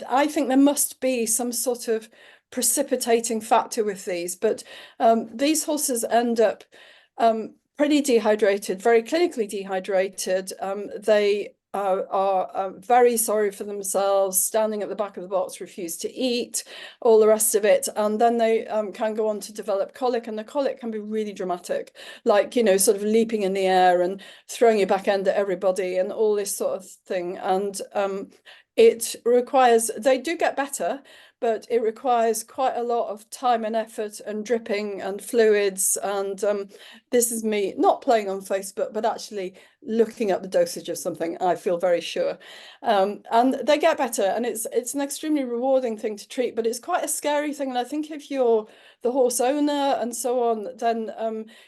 I think there must be some sort of precipitating factor with these, but these horses end up pretty dehydrated, very clinically dehydrated. They are very sorry for themselves, standing at the back of the box, refuse to eat, all the rest of it, and then they can go on to develop colic, and the colic can be really dramatic, like, you know, sort of leaping in the air and throwing your back end at everybody and all this sort of thing. And it requires, they do get better, but it requires quite a lot of time and effort and dripping and fluids. And this is me not playing on Facebook, but actually looking at the dosage of something, I feel very sure. And they get better, and it's an extremely rewarding thing to treat, but it's quite a scary thing. And I think if you're the horse owner and so on, then,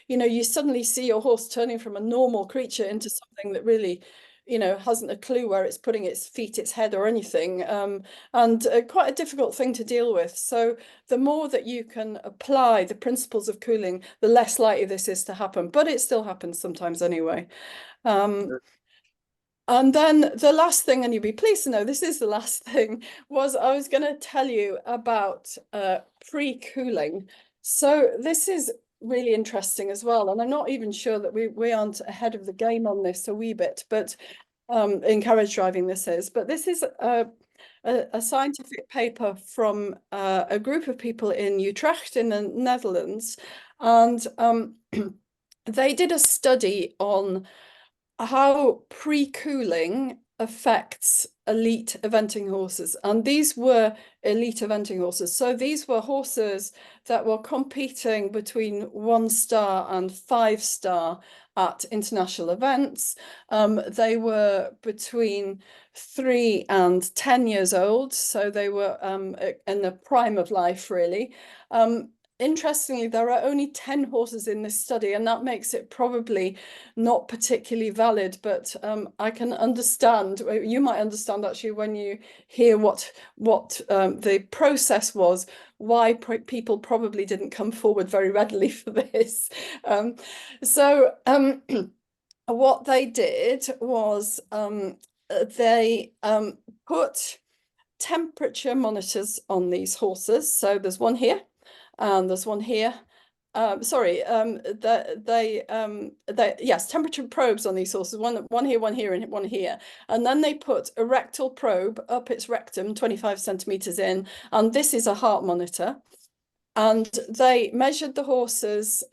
you know, you suddenly see your horse turning from a normal creature into something that really, you know, hasn't a clue where it's putting its feet, its head, or anything, and quite a difficult thing to deal with. So the more that you can apply the principles of cooling, the less likely this is to happen, but it still happens sometimes anyway. And then the last thing, and you'll be pleased to know this is the last thing, was I was going to tell you about pre-cooling. So this is really interesting as well, and I'm not even sure that we aren't ahead of the game on this a wee bit, but in carriage driving this is. But this is a scientific paper from a group of people in Utrecht in the Netherlands, and they did a study on how pre-cooling affects elite eventing horses. And these were elite eventing horses. So these were horses that were competing between 1-star and 5-star at international events. They were between 3 and 10 years old. So they were in the prime of life, really. Interestingly, there are only 10 horses in this study, and that makes it probably not particularly valid, but I can understand, you might understand actually when you hear what the process was, why people probably didn't come forward very readily for this. What they did was they put temperature monitors on these horses. So there's one here, and there's one here. Yes, temperature probes on these horses, one here and one here. And then they put a rectal probe up its rectum, 25 centimeters in, and this is a heart monitor. And they measured the horses'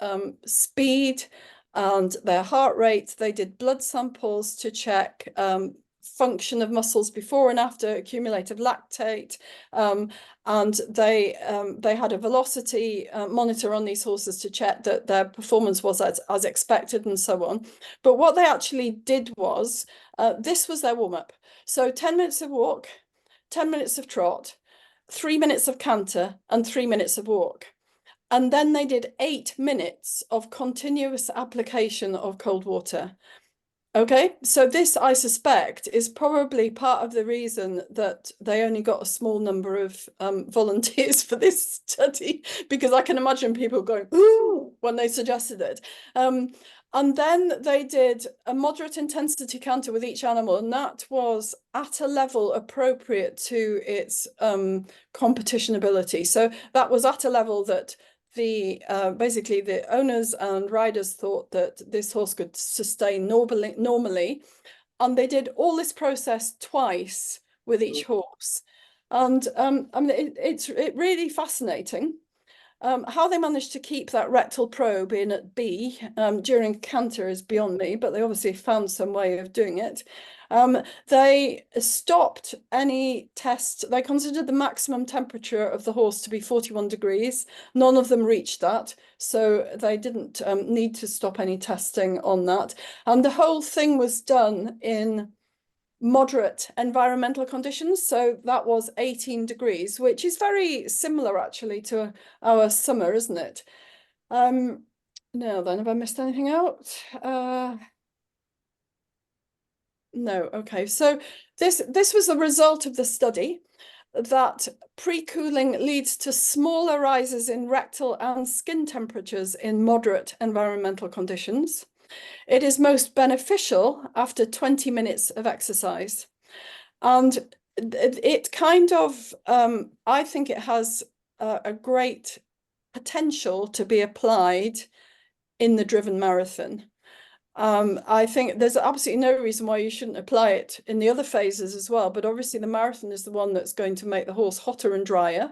speed and their heart rate. They did blood samples to check function of muscles before and after, accumulated lactate, and they had a velocity monitor on these horses to check that their performance was as expected and so on. But what they actually did was, this was their warm-up. So 10 minutes of walk, 10 minutes of trot, 3 minutes of canter, and 3 minutes of walk. And then they did 8 minutes of continuous application of cold water. Okay, so this, I suspect, is probably part of the reason that they only got a small number of volunteers for this study, because I can imagine people going, ooh, when they suggested it. And then they did a moderate intensity canter with each animal, and that was at a level appropriate to its competition ability. So that was at a level that basically the owners and riders thought that this horse could sustain normally, and they did all this process twice with each horse. And I mean, it's really fascinating. How they managed to keep that rectal probe in at B during canter is beyond me, but they obviously found some way of doing it. They stopped any test. They considered the maximum temperature of the horse to be 41 degrees. None of them reached that, so they didn't need to stop any testing on that. And the whole thing was done in moderate environmental conditions. So that was 18 degrees, which is very similar actually to our summer, isn't it? Now then, have I missed anything out? No, okay. So this was the result of the study, that pre-cooling leads to smaller rises in rectal and skin temperatures in moderate environmental conditions. It is most beneficial after 20 minutes of exercise. And it kind of, I think it has a great potential to be applied in the driven marathon. I think there's absolutely no reason why you shouldn't apply it in the other phases as well. But obviously the marathon is the one that's going to make the horse hotter and drier.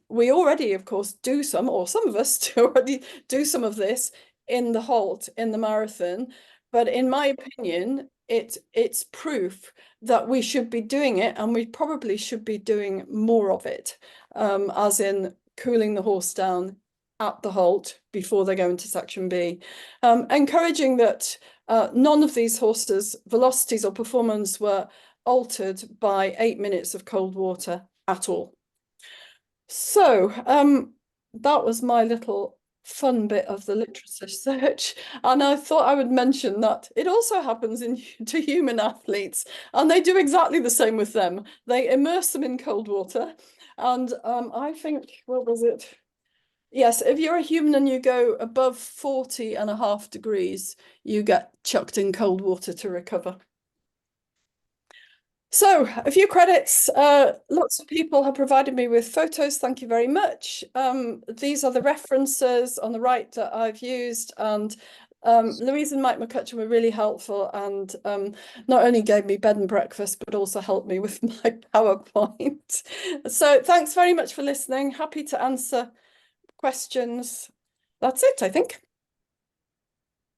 We already, of course, do some, or some of us already do some of this in the halt in the marathon. But in my opinion, it's proof that we should be doing it, and we probably should be doing more of it, as in cooling the horse down at the halt before they go into section B. Encouraging that none of these horses' velocities or performance were altered by 8 minutes of cold water at all. So that was my little fun bit of the literature search, and I thought I would mention that it also happens to human athletes, and they do exactly the same with them. They immerse them in cold water, and I think, what was it? Yes, if you're a human and you go above 40.5 degrees, you get chucked in cold water to recover. So a few credits. Lots of people have provided me with photos. Thank you very much. These are the references on the right that I've used, and Louise and Mike McCutcheon were really helpful, and not only gave me bed and breakfast, but also helped me with my PowerPoint. So thanks very much for listening. Happy to answer questions. That's it, I think.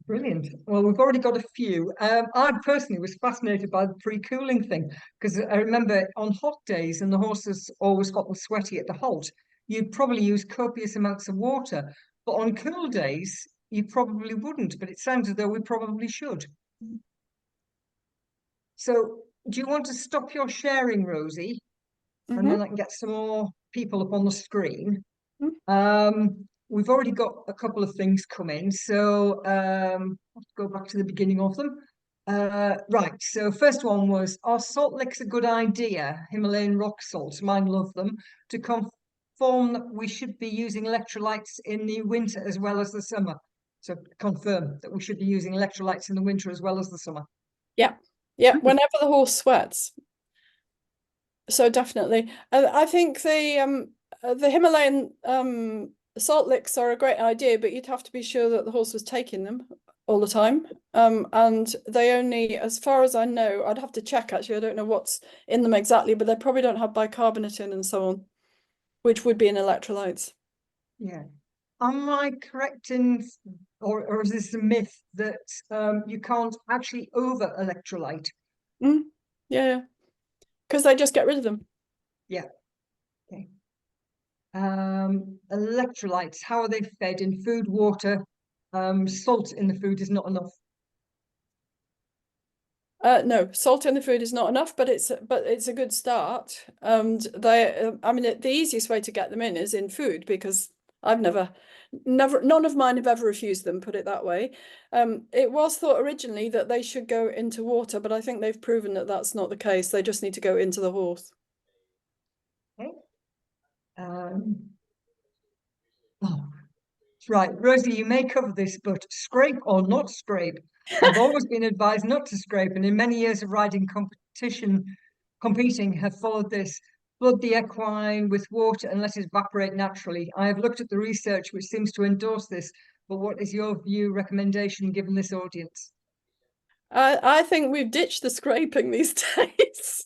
Brilliant. Well, we've already got a few. I personally was fascinated by the pre-cooling thing, because I remember on hot days and the horses always got them sweaty at the halt, you'd probably use copious amounts of water. But on cool days, you probably wouldn't, but it sounds as though we probably should. So do you want to stop your sharing, Rosie? And then I can get some more people up on the screen. We've already got a couple of things come in, so let's go back to the beginning of them. Right, so first one was, are salt licks a good idea? Himalayan rock salts, mine love them. To confirm that we should be using electrolytes in the winter as well as the summer. So confirm that we should be using electrolytes in the winter as well as the summer. Yeah, whenever the horse sweats. So definitely. I think the Himalayan salt licks are a great idea, but you'd have to be sure that the horse was taking them all the time. And they only, as far as I know, I'd have to check actually, I don't know what's in them exactly, but they probably don't have bicarbonate in and so on, which would be in electrolytes. Yeah. Am I correct in, or is this a myth that you can't actually over electrolyte? Yeah, because they just get rid of them. Yeah. Okay. Electrolytes, how are they fed? In food, water? Salt in the food is not enough. No, salt in the food is not enough, but it's a good start. And they, I mean, the easiest way to get them in is in food, because I've never, none of mine have ever refused them, put it that way. It was thought originally that they should go into water, but I think they've proven that that's not the case. They just need to go into the horse. Okay. Right, Rosie, you may cover this, but scrape or not scrape? I've always been advised not to scrape, and in many years of riding competing have followed this. Flood the equine with water and let it evaporate naturally. I have looked at the research which seems to endorse this, but what is your recommendation given this audience? I think we've ditched the scraping these days.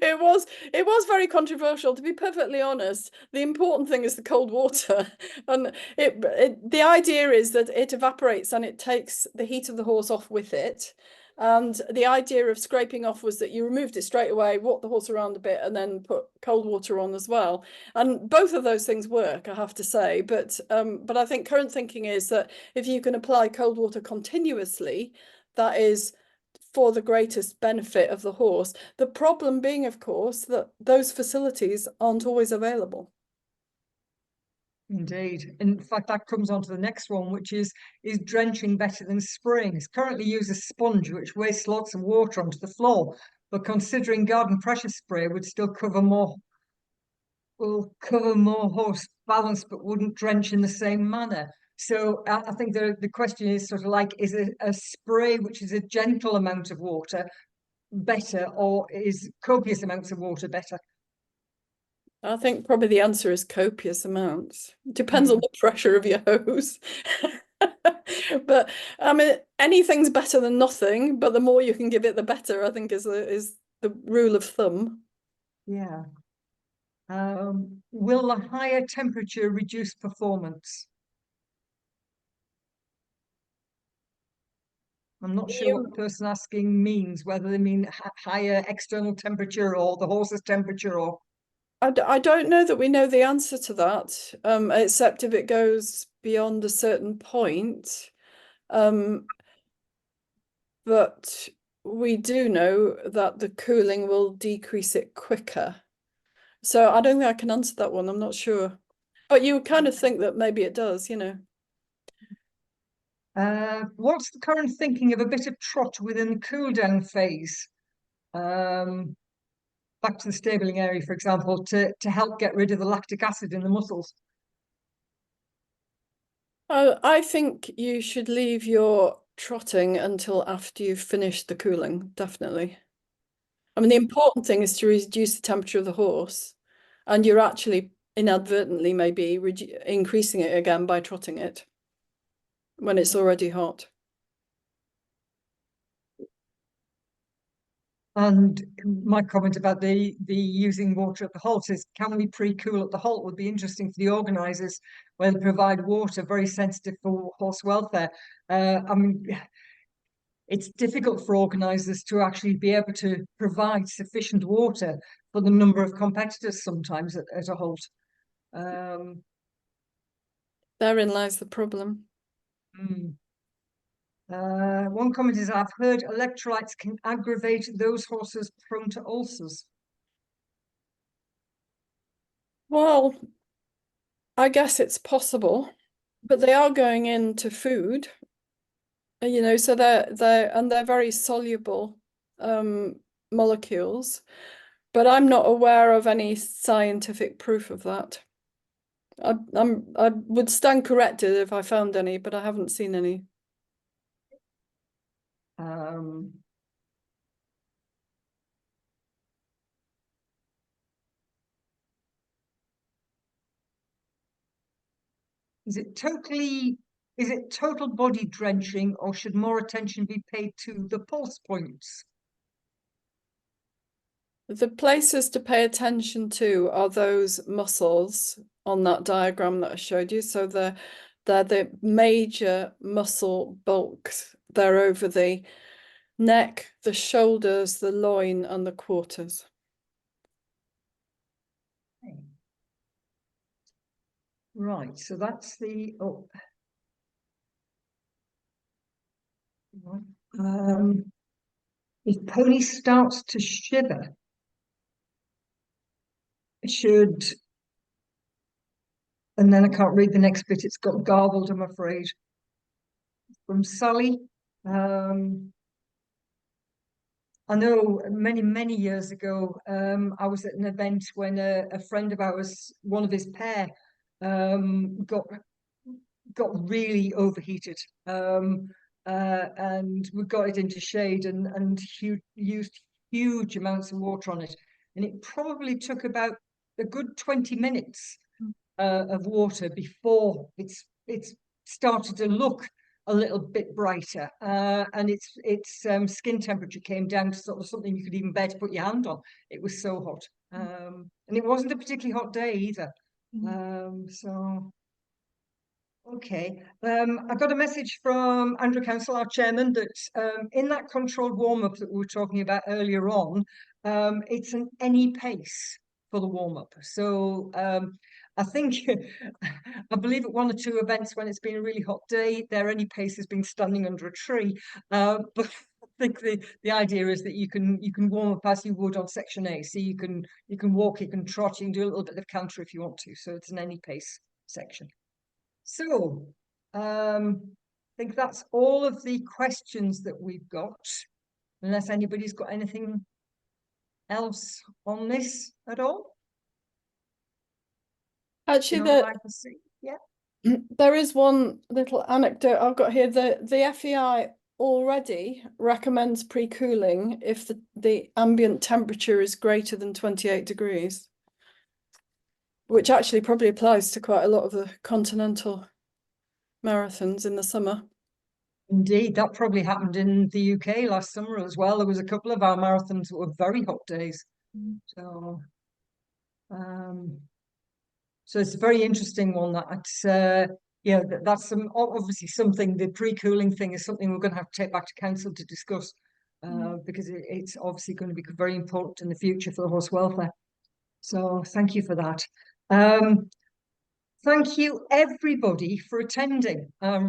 It was very controversial, to be perfectly honest. The important thing is the cold water, and the idea is that it evaporates and it takes the heat of the horse off with it. And the idea of scraping off was that you removed it straight away, walked the horse around a bit, and then put cold water on as well. And both of those things work, I have to say. But I think current thinking is that if you can apply cold water continuously, that is for the greatest benefit of the horse. The problem being, of course, that those facilities aren't always available. Indeed. In fact, that comes on to the next one, which is drenching better than spraying? It's currently used a sponge which wastes lots of water onto the floor, but considering garden pressure spray would still cover more, will cover more horse balance, but wouldn't drench in the same manner. So I think the question is sort of like, is a spray which is a gentle amount of water better, or is copious amounts of water better? I think probably the answer is copious amounts. Depends on the pressure of your hose. But I mean, anything's better than nothing, but the more you can give it, the better, I think is the rule of thumb. Yeah. Will a higher temperature reduce performance? I'm not sure what the person asking means, whether they mean higher external temperature or the horse's temperature, or... I don't know that we know the answer to that, except if it goes beyond a certain point. But we do know that the cooling will decrease it quicker. So I don't think I can answer that one. I'm not sure. But you would kind of think that maybe it does, you know. What's the current thinking of a bit of trot within the cool down phase? Back to the stabling area, for example, to help get rid of the lactic acid in the muscles. I think you should leave your trotting until after you've finished the cooling, definitely. I mean, the important thing is to reduce the temperature of the horse, and you're actually inadvertently maybe increasing it again by trotting it when it's already hot. And my comment about the using water at the halt is, can we pre-cool at the halt? Would be interesting for the organisers, where they provide water, very sensitive for horse welfare. I mean, it's difficult for organisers to actually be able to provide sufficient water for the number of competitors sometimes at a halt. Therein lies the problem. One comment is, I've heard electrolytes can aggravate those horses prone to ulcers. Well, I guess it's possible, but they are going into food, you know, so they're very soluble molecules, but I'm not aware of any scientific proof of that. I would stand corrected if I found any, but I haven't seen any. Is it total body drenching, or should more attention be paid to the pulse points? The places to pay attention to are those muscles on that diagram that I showed you. So they're the major muscle bulks. They're over the neck, the shoulders, the loin, and the quarters. Okay. Right, so that's the if pony starts to shiver, should, and then I can't read the next bit, it's got garbled, I'm afraid. From Sally. I know many years ago, I was at an event when a friend of ours, one of his pair, got really overheated, and we got it into shade and used huge amounts of water on it, and it probably took about a good 20 minutes of water before it's started to look a little bit brighter, and its skin temperature came down to sort of something you could even bear to put your hand on. It was so hot, and it wasn't a particularly hot day either. So Okay, I got a message from Andrew Council, our chairman, that in that controlled warm-up that we were talking about earlier on, it's an any pace for the warm-up. So I think, I believe at one or two events when it's been a really hot day, their any pace has been standing under a tree. But I think the idea is that you can warm up as you would on section A. So you can walk, you can trot, you can do a little bit of canter if you want to. So it's an any pace section. So, I think that's all of the questions that we've got, unless anybody's got anything else on this at all. Actually, No, I can see. Yeah. there is one little anecdote I've got here. The FEI already recommends pre-cooling if the ambient temperature is greater than 28 degrees, which actually probably applies to quite a lot of the continental marathons in the summer. Indeed, that probably happened in the UK last summer as well. There was a couple of our marathons that were very hot days. So, so it's a very interesting one. Yeah, that's obviously something. The pre-cooling thing is something we're going to have to take back to council to discuss, because it's obviously going to be very important in the future for the horse welfare. So thank you for that. Thank you everybody for attending.